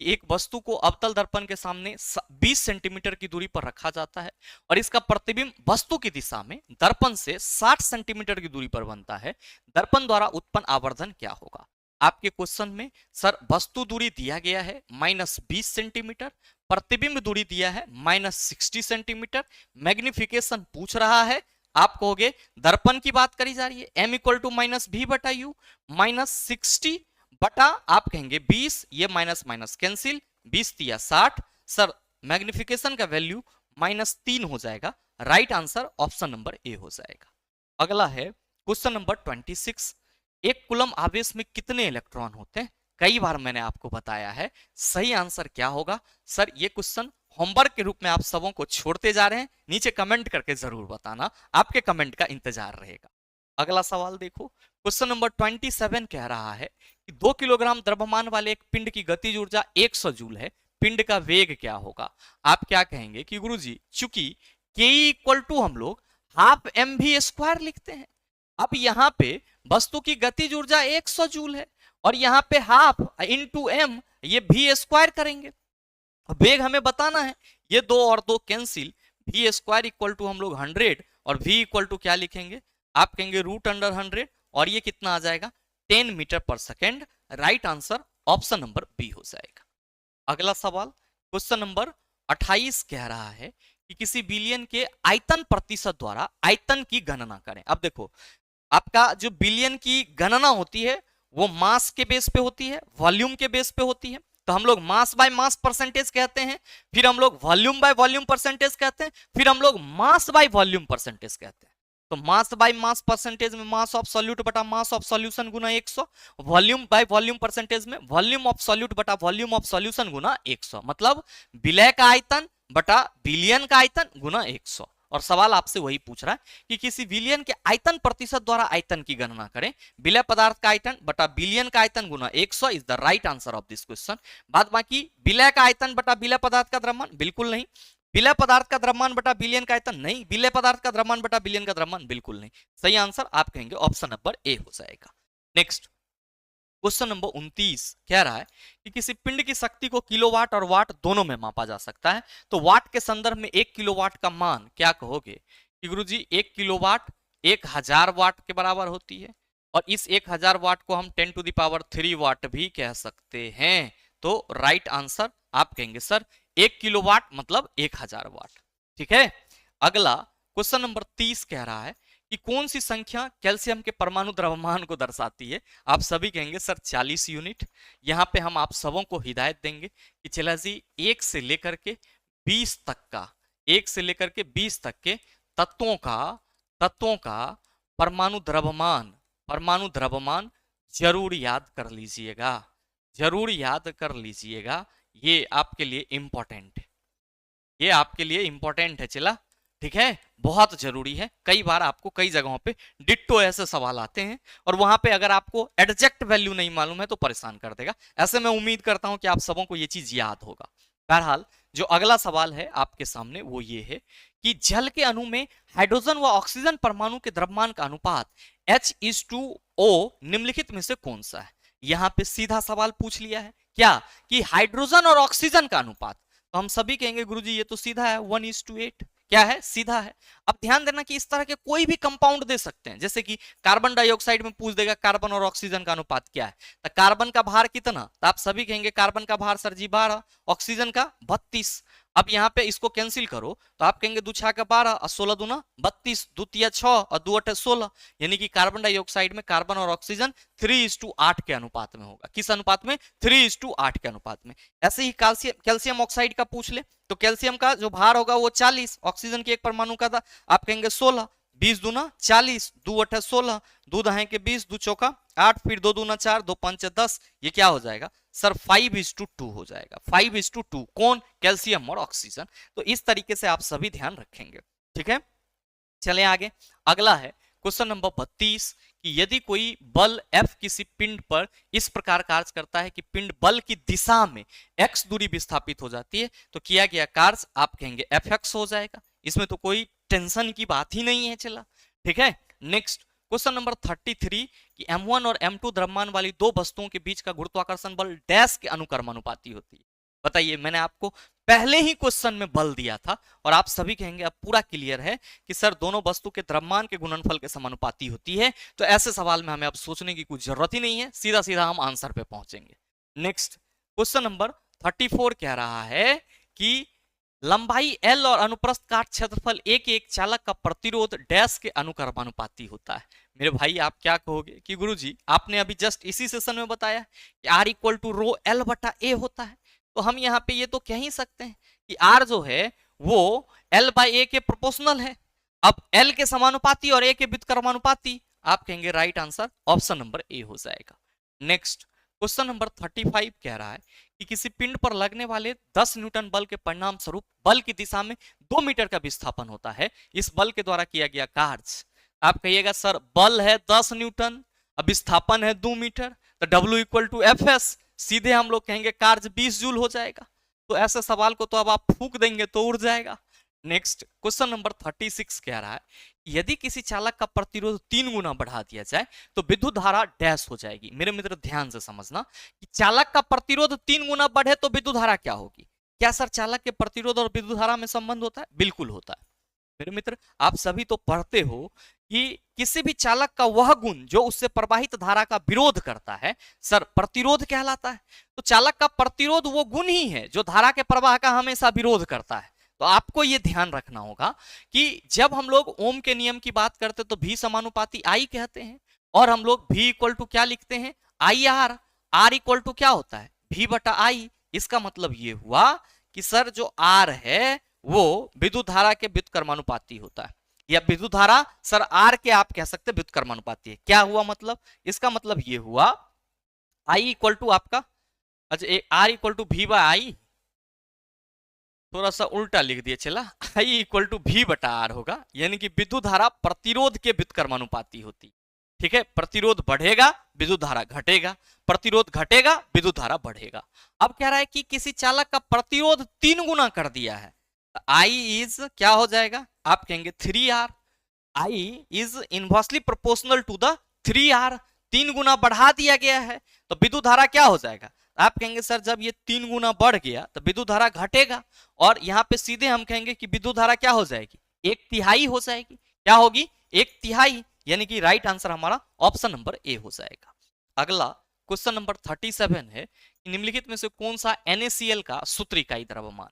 एक वस्तु को अवतल दर्पण के सामने 20 सेंटीमीटर की दूरी पर रखा जाता है और इसका प्रतिबिंब वस्तु की दिशा में दर्पण से 60 सेंटीमीटर की दूरी पर बनता है। दर्पण द्वारा उत्पन्न आवर्धन क्या होगा? आपके क्वेश्चन में सर वस्तु दूरी दिया गया है -20 सेंटीमीटर, प्रतिबिंब दूरी दिया है -60 सेंटीमीटर, मैग्निफिकेशन पूछ रहा है। आप कहोगे दर्पण की बात करी जा रही है, m इक्वल टू -v बटा u, -60 बटा आप कहेंगे 20, ये माइनस माइनस कैंसिल, 20 तिया 60। सर मैग्निफिकेशन का वैल्यू -3 हो जाएगा। राइट आंसर ऑप्शन नंबर ए हो जाएगा। अगला है क्वेश्चन नंबर 26। एक कूलम आवेश में कितने इलेक्ट्रॉन होते हैं? कई बार मैंने आपको बताया है। सही आंसर क्या होगा? सर ये क्वेश्चन होमवर्क के रूप में आप सबों को छोड़ते जा रहे हैं, नीचे कमेंट करके जरूर बताना, आपके कमेंट का इंतजार रहेगा। अगला सवाल देखो, क्वेश्चन नंबर 27 कह रहा है कि 2 किलोग्राम द्रव्यमान वाले एक पिंड की गतिज ऊर्जा 100 जूल है, पिंड का वेग क्या होगा? आप क्या कहेंगे कि गुरुजी चूंकि के इक्वल टू हम लोग हाफ एम वी स्क्वायर लिखते हैं, अब यहाँ पे वस्तु की गतिज ऊर्जा 100 जूल है और यहाँ पे हाफ इंटू एम, ये वी स्क्वायर करेंगे। वेग हमें बताना है, ये 2 और 2 कैंसिल, वी स्क्वायर इक्वल टू हम लोग 100 और वी इक्वल टू क्या लिखेंगे? आप कहेंगे √100 और ये कितना आ जाएगा? 10 metre per second. Right answer option number B हो जाएगा। अगला सवाल क्वेश्चन नंबर 28 कह रहा है कि किसी बिलियन के आयतन प्रतिशत द्वारा आयतन की गणना करें। अब देखो आपका जो बिलियन की गणना होती है वो मास के बेस पे होती है, वॉल्यूम के बेस पे होती है। तो हम लोग मास बाय मास परसेंटेज कहते हैं, फिर हम लोग वॉल्यूम बाय वॉल्यूम परसेंटेज कहते हैं, फिर हम लोग मास बाय वॉल्यूम परसेंटेज कहते हैं। तो मास बाय मास परसेंटेज में मास ऑफ सॉल्यूट बटा mass of solution Guna 100, volume by volume percentage में वॉल्यूम ऑफ सॉल्यूट बटा वॉल्यूम ऑफ सॉल्यूशन गुना 100, मतलब विलय का आयतन बटा बिलियन का आयतन गुना 100। और सवाल आपसे वही पूछ रहा है कि किसी विलियन के आयतन प्रतिशत द्वारा आयतन की गणना करें। विलय पदार्थ का आयतन बटा बिलियन का आयतन गुना 100 is the right answer of this question. बाद बाकी विलय का आयतन बटा विलय पदार्थ का द्रव्यमान, बिल्कुल नहीं। विलय पदार्थ का द्रव्यमान बटा बिलियन का आयतन, नहीं। विलय पदार्थ का द्रव्यमान बटा बिलियन का द्रव्यमान, बिल्कुल नहीं। सही आंसर आप कहेंगे ऑप्शन नंबर ए हो जाएगा। नेक्स्ट क्वेश्चन नंबर 29 कह रहा है कि किसी पिंड की शक्ति को किलोवाट और वाट दोनों में मापा जा सकता है। तो वाट के संदर्भ में 1 किलोवाट का मान क्या कहोगे? कि गुरुजी 1 किलोवाट 1000 वाट के बराबर होती है और इस 1000 वाट को हम 10⁻³ वाट भी कह सकते हैं। तो राइट आंसर आप कहेंगे सर 1 किलोवाट मतलब 1000 वाट। ठीक है। अगला क्वेश्चन नंबर 30 कह रहा है कि कौन सी संख्या कैल्शियम के परमाणु द्रव्यमान को दर्शाती है? आप सभी कहेंगे सर 40 यूनिट। यहाँ पे हम आप सबों को हिदायत देंगे कि चला जी 1 से लेकर के 20 तक का, 1 से लेकर के 20 तक के तत्वों का परमाणु द्रव्यमान जरूर याद कर लीजिएगा, जरूर याद कर लीजिएगा। ये आपके लिए इंपॉर्टेंट है, ये आपके लिए इंपॉर्टेंट है। चला ठीक है, बहुत जरूरी है। कई बार आपको कई जगहों पे डिट्टो ऐसे सवाल आते हैं और वहां पे अगर आपको एग्जैक्ट वैल्यू नहीं मालूम है तो परेशान कर देगा। ऐसे मैं उम्मीद करता हूं कि आप सबों को ये चीज याद होगा। बहरहाल जो अगला सवाल है आपके सामने वो ये है कि जल के अणु में हाइड्रोजन व ऑक्सीजन परमाणु के द्रव्यमान का अनुपात H:2O निम्नलिखित में से कौन सा है? यहां पे सीधा सवाल पूछ लिया है क्या कि हाइड्रोजन और ऑक्सीजन का अनुपात। तो हम सभी कहेंगे गुरुजी ये तो सीधा है 1:8। क्या है, सीधा है। अब ध्यान देना कि इस तरह के कोई भी कंपाउंड दे सकते हैं, जैसे कि कार्बन डाइऑक्साइड में पूछ देगा कार्बन और ऑक्सीजन का अनुपात क्या है, तो कार्बन का भार कितना, तो आप सभी कहेंगे कार्बन का भार सर जी 12, ऑक्सीजन का 32। अब यहाँ पे इसको कैंसिल करो तो आप कहेंगे 2 6 का 12 और 16 दूना 32, 2 तिया 6 और 2 8 16, यानी कि कार्बन डाइऑक्साइड में कार्बन और ऑक्सीजन 3:8 के अनुपात में होगा। किस अनुपात में, 3:8 के अनुपात में। ऐसे ही कैल्शियम ऑक्साइड का पूछ ले तो कैल्शियम का जो भार होगा वो 40, ऑक्सीजन की एक परमाणु का था आप कहेंगे 16, 20 दूना 40, 2 8 16, 2 दहाई के 20, 2 चौका 8, फिर 2 दूना 4, 2 5 10, ये क्या हो जाएगा सर 5:2 हो जाएगा, 5:2। कौन, कैल्शियम और ऑक्सीजन। तो इस तरीके से आप सभी ध्यान रखेंगे, ठीक है। चले आगे, अगला है क्वेश्चन नंबर 32 कि यदि कोई बल F किसी पिंड पर इस प्रकार कार्य करता है कि पिंड बल की दिशा में x दूरी विस्थापित हो जाती है तो किया गया कार्य आप कहेंगे Fx हो जाएगा। इसमें तो कोई टेंशन की बात ही नहीं है, चला ठीक है। नेक्स्ट क्वेश्चन नंबर 33 कि M1 और M2 द्रव्यमान वाली दो वस्तुओं के बीच का गुरुत्वाकर्षण बल डैश के अनुक्रमानुपाती होती है। बताइए, मैंने आपको पहले ही क्वेश्चन में बल दिया था और आप सभी कहेंगे अब पूरा क्लियर है कि सर दोनों वस्तु के द्रव्यमान के गुणनफल के समानुपाती होती है, तो ऐसे सवाल में हमें अब सोचने की कुछ जरूरत ही नहीं है, सीधा सीधा हम आंसर पे पहुंचेंगे। नेक्स्ट क्वेश्चन नंबर 34 कह रहा है कि लंबाई L और अनुप्रस्थ काट क्षेत्रफल A के एक चालक का प्रतिरोध डैश के अनुक्रमानुपाती होता है। मेरे भाई आप क्या कहोगे कि गुरुजी आपने अभी जस्ट इसी सेशन में बताया कि R equal to rho L बटा A होता है, तो हम यहाँ पे ये तो कह ही सकते हैं कि R जो है वो L बाई A के प्रोपोर्शनल है। अब L के समानुपाती और A के व्युत्क्रमानुपाती, आप कहेंगे right answer option number A हो जाएगा। नेक्स्ट क्वेश्चन नंबर 35 कह रहा है कि किसी पिंड पर लगने वाले 10 न्यूटन बल के परिणाम स्वरूप बल की दिशा में 2 मीटर का विस्थापन होता है। इस बल के द्वारा किया गया कार्य, आप कहिएगा सर बल है 10 न्यूटन, अब विस्थापन है 2 मीटर, तो W इक्वल टू Fs, सीधे हम लोग कहेंगे कार्य 20 जूल हो जाएगा। तो ऐसे सवाल को तो अब आप फूक देंगे तो उड़ जाएगा। नेक्स्ट क्वेश्चन नंबर 36 कह रहा है यदि किसी चालक का प्रतिरोध 3 गुना बढ़ा दिया जाए तो विद्युत धारा डैश हो जाएगी। मेरे मित्र ध्यान से समझना कि चालक का प्रतिरोध 3 गुना बढ़े तो विद्युत धारा क्या होगी। क्या सर चालक के प्रतिरोध और विद्युत धारा में संबंध होता है? बिल्कुल होता है। मेरे मित्र आप सभी तो पढ़ते हो कि किसी भी चालक का वह गुण जो उससे प्रवाहित धारा का विरोध करता है सर प्रतिरोध कहलाता है। तो चालक का प्रतिरोध वो गुण ही है जो धारा के प्रवाह का हमेशा विरोध करता है। तो आपको ये ध्यान रखना होगा कि जब हम लोग ओम के नियम की बात करते तो V समानुपाती I कहते हैं और हम लोग V इक्वल टू क्या लिखते हैं IR, R इक्वल टू क्या होता है V बटा I। इसका मतलब ये हुआ कि सर जो R है वो विद्युत धारा के व्युत्क्रमानुपाती होता है, या विद्युत धारा सर R के आप कह सकते व्युत्क्रमानुपाती है। क्या हुआ मतलब, इसका मतलब ये हुआ I इक्वल टू आपका, अच्छा R equal to V by I, थोड़ा सा उल्टा लिख दिए चला, I इक्वल टू V बटा R होगा, यानी कि विद्युत धारा प्रतिरोध के व्युत्क्रमानुपाती होती। ठीक है, प्रतिरोध बढ़ेगा विद्युत धारा घटेगा, प्रतिरोध घटेगा विद्युत धारा बढ़ेगा। अब कह रहा है कि किसी चालक का प्रतिरोध 3 गुना कर दिया है, I इज क्या हो जाएगा, आप कहेंगे 3R। I is inversely proportional to the 3R, 3 गुना बढ़ा दिया गया है तो विद्युत धारा क्या हो जाएगा। आप कहेंगे सर जब ये 3 गुना बढ़ गया तो विद्युत धारा घटेगा, और यहाँ पे सीधे हम कहेंगे कि विद्युत धारा क्या हो जाएगी 1/3 हो जाएगी। क्या होगी 1/3, यानी कि राइट आंसर हमारा ऑप्शन नंबर ए हो जाएगा। अगला क्वेश्चन नंबर 37 है कि निम्नलिखित में से कौन सा NaCl का सूत्र इकाई द्रव्यमान।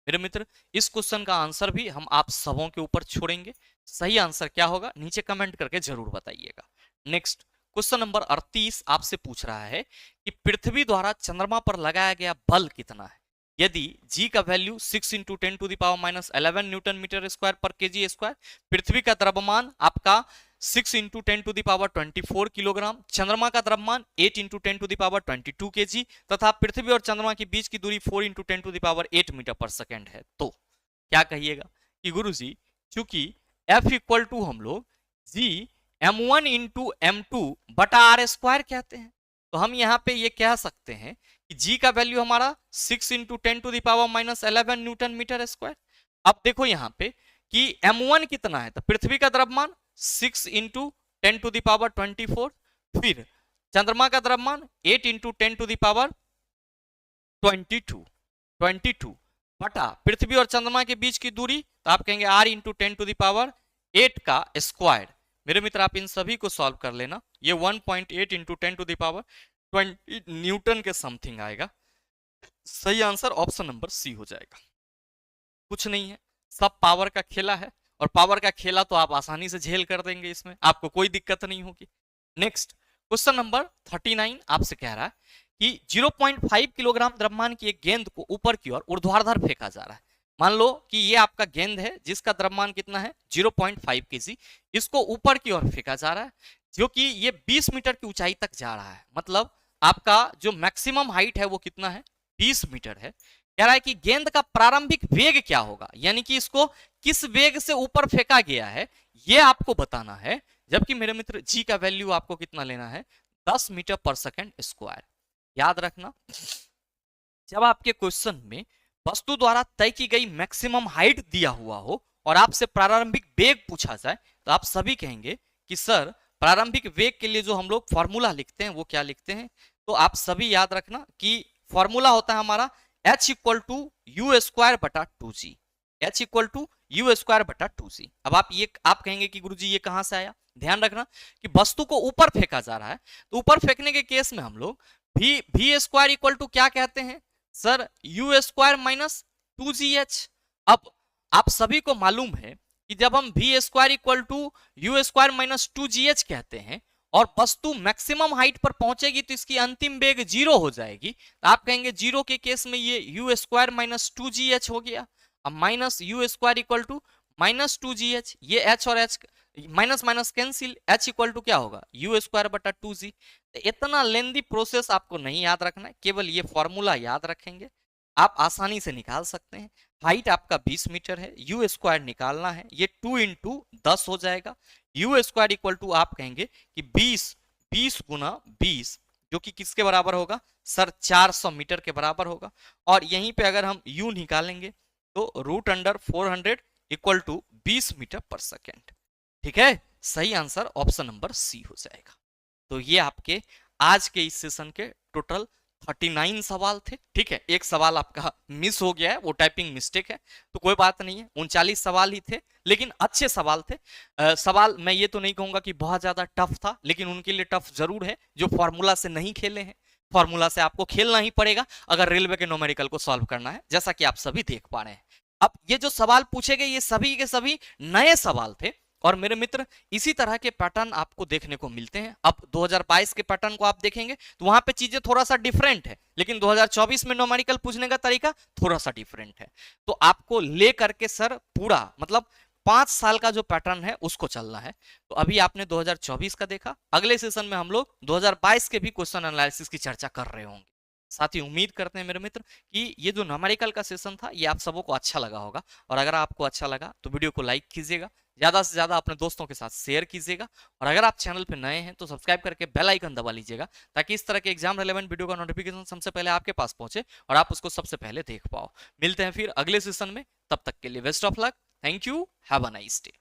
मेरे मित्र इस क्वेश्चन का आंसर भी हम आप सबों के ऊपर छोड़ेंगे, सही आंसर क्या होगा नीचे कमेंट करके जरूर बताइएगा। नेक्स्ट क्वेश्चन नंबर 38 आपसे पूछ रहा है कि पृथ्वी द्वारा चंद्रमा पर लगाया गया बल कितना है यदि G का वैल्यू 6 × 10⁻⁻11 न्यूटन मीटर स्क्वायर पर kg स्क्वायर, पृथ्वी का द्रव्यमान आपका 6 × 10⁻24 किलोग्राम, चंद्रमा का द्रव्यमान 8 × 10⁻22 kg तथा पृथ्वी और चंद्रमा के बीच की दूरी 4 × 10⁸ मीटर पर सेकेंड है। तो क्या कहिएगा कि गुरुजी चूंकि F इक्वल टू हम लोग G M1 × M2 बटा R स्क्वायर कहते हैं, तो हम यहाँ पे ये कह सकते हैं कि G का वैल्यू हमारा 6 × 10⁻11 न्यूटन मीटर स्क्वायर। अब देखो यहाँ पे कि M1 कितना है, तो पृथ्वी का द्रव्यमान 6 × 10⁻24, फिर चंद्रमा का द्रव्यमान 8 × 10⁻22, बटा पृथ्वी और चंद्रमा के बीच की दूरी, तो आप कहेंगे r इंटू 10⁸ का स्क्वायर। मेरे मित्र आप इन सभी को सॉल्व कर लेना, ये 1.8 इंटू 10⁻20 न्यूटन के समथिंग आएगा। सही आंसर ऑप्शन नंबर सी हो जाएगा। कुछ नहीं है, सब पावर का खेला है, और पावर का खेला तो आप आसानी से झेल कर देंगे, इसमें आपको कोई दिक्कत नहीं होगी। नेक्स्ट क्वेश्चन नंबर 39 आपसे कह रहा है कि 0.5 किलोग्राम द्रव्यमान की एक गेंद को ऊपर की ओर ऊर्ध्वाधर फेंका जा रहा है। मान लो कि ये आपका गेंद है जिसका द्रव्यमान कितना है 0.5 केजी, इसको ऊपर की ओर फेंका जा रहा है, जो कि ये 20 मीटर की ऊंचाई तक जा रहा है। मतलब आपका जो मैक्सिमम हाइट है वो कितना है 20 मीटर है। कह रहा है कि गेंद का प्रारंभिक वेग क्या होगा, यानी कि इसको किस वेग से ऊपर फेंका गया है ये आपको बताना है। जबकि मेरे मित्र जी का वैल्यू आपको कितना लेना है 10 मीटर पर सेकंड स्क्वायर। याद रखना, जब आपके क्वेश्चन में वस्तु द्वारा तय की गई मैक्सिमम हाइट दिया हुआ हो और आपसे प्रारंभिक वेग पूछा जाए, तो आप सभी कहेंगे कि सर प्रारंभिक वेग के लिए जो हम लोग फॉर्मूला लिखते हैं वो क्या लिखते हैं। तो आप सभी याद रखना कि फॉर्मूला होता है हमारा h equal to u square बटा 2g, h equal to u square बटा 2g। अब आप कहेंगे कि गुरुजी ये कहां से आया। ध्यान रखना कि वस्तु को ऊपर फेंका जा रहा है, तो ऊपर फेंकने के केस में हम लोग v स्क्वायर इक्वल टू क्या कहते हैं sir you square minus 2gh। अब आप सभी को मालूम है कि जब हम v square equal to u square minus 2gh कहते हैं और वस्तु मैक्सिमम हाइट पर पहुंचेगी तो इसकी अंतिम वेग 0 हो जाएगी, तो आप कहेंगे 0 के केस में ये यू स्क्वायर माइनस 2gh हो गया। अब minus u square equal to minus 2gh, ये h और h minus minus cancel, h equal to क्या होगा यू स्क्वायर बटा 2g। तो इतना लेंदी प्रोसेस आपको नहीं याद रखना है, केवल ये फॉर्मूला याद रखेंगे, आप आसानी से निकाल सकते हैं। हाइट आपका 20 मीटर है, यू स्क्वायर निकालना है, ये 2 इंटू 10 हो जाएगा। यू स्क्वायर इक्वल टू आप कहेंगे कि 20 गुना 20 जो कि किसके बराबर होगा सर 400 मीटर के बराबर होगा। और यहीं पे अगर हम यू निकालेंगे तो root under 400 equal to 20 metre per second. ठीक है, सही आंसर ऑप्शन नंबर सी हो जाएगा। तो ये आपके आज के इस सेशन के टोटल 39 सवाल थे। ठीक है, एक सवाल आपका मिस हो गया है, वो टाइपिंग मिस्टेक है, तो कोई बात नहीं है, 39 सवाल ही थे, लेकिन अच्छे सवाल थे। सवाल मैं ये तो नहीं कहूंगा कि बहुत ज्यादा टफ था, लेकिन उनके लिए टफ जरूर है जो फॉर्मूला से नहीं खेले हैं। फॉर्मूला से आपको खेलना ही पड़ेगा अगर रेलवे के न्यूमेरिकल को सॉल्व करना है, जैसा कि आप सभी देख पा रहे हैं। अब ये जो सवाल पूछे गए ये सभी के सभी नए सवाल थे, और मेरे मित्र इसी तरह के पैटर्न आपको देखने को मिलते हैं। अब 2022 के पैटर्न को आप देखेंगे तो वहां पे चीजें थोड़ा सा डिफरेंट है, लेकिन 2024 में न्यूमेरिकल पूछने का तरीका थोड़ा सा डिफरेंट है। तो आपको ले करके सर पूरा मतलब 5 साल का जो पैटर्न है उसको चलना है। तो अभी आपने 2024 का देखा, अगले सेशन में हम लोग 2022 के भी क्वेश्चन एनालिसिस की चर्चा कर रहे होंगे। साथ ही उम्मीद करते हैं मेरे मित्र कि ये जो न्यूमेरिकल का सेशन था ये आप सबों को अच्छा लगा होगा, और अगर आपको अच्छा लगा तो वीडियो को लाइक कीजिएगा, ज्यादा से ज्यादा अपने दोस्तों के साथ शेयर कीजिएगा, और अगर आप चैनल पे नए हैं तो सब्सक्राइब करके बेल आइकन दबा लीजिएगा, ताकि इस तरह के एग्जाम रिलेवेंट वीडियो का नोटिफिकेशन सबसे पहले आपके पास पहुंचे और आप उसको सबसे पहले देख पाओ। मिलते हैं फिर अगले सेशन में, तब तक के लिए best of luck, thank you, have a nice day.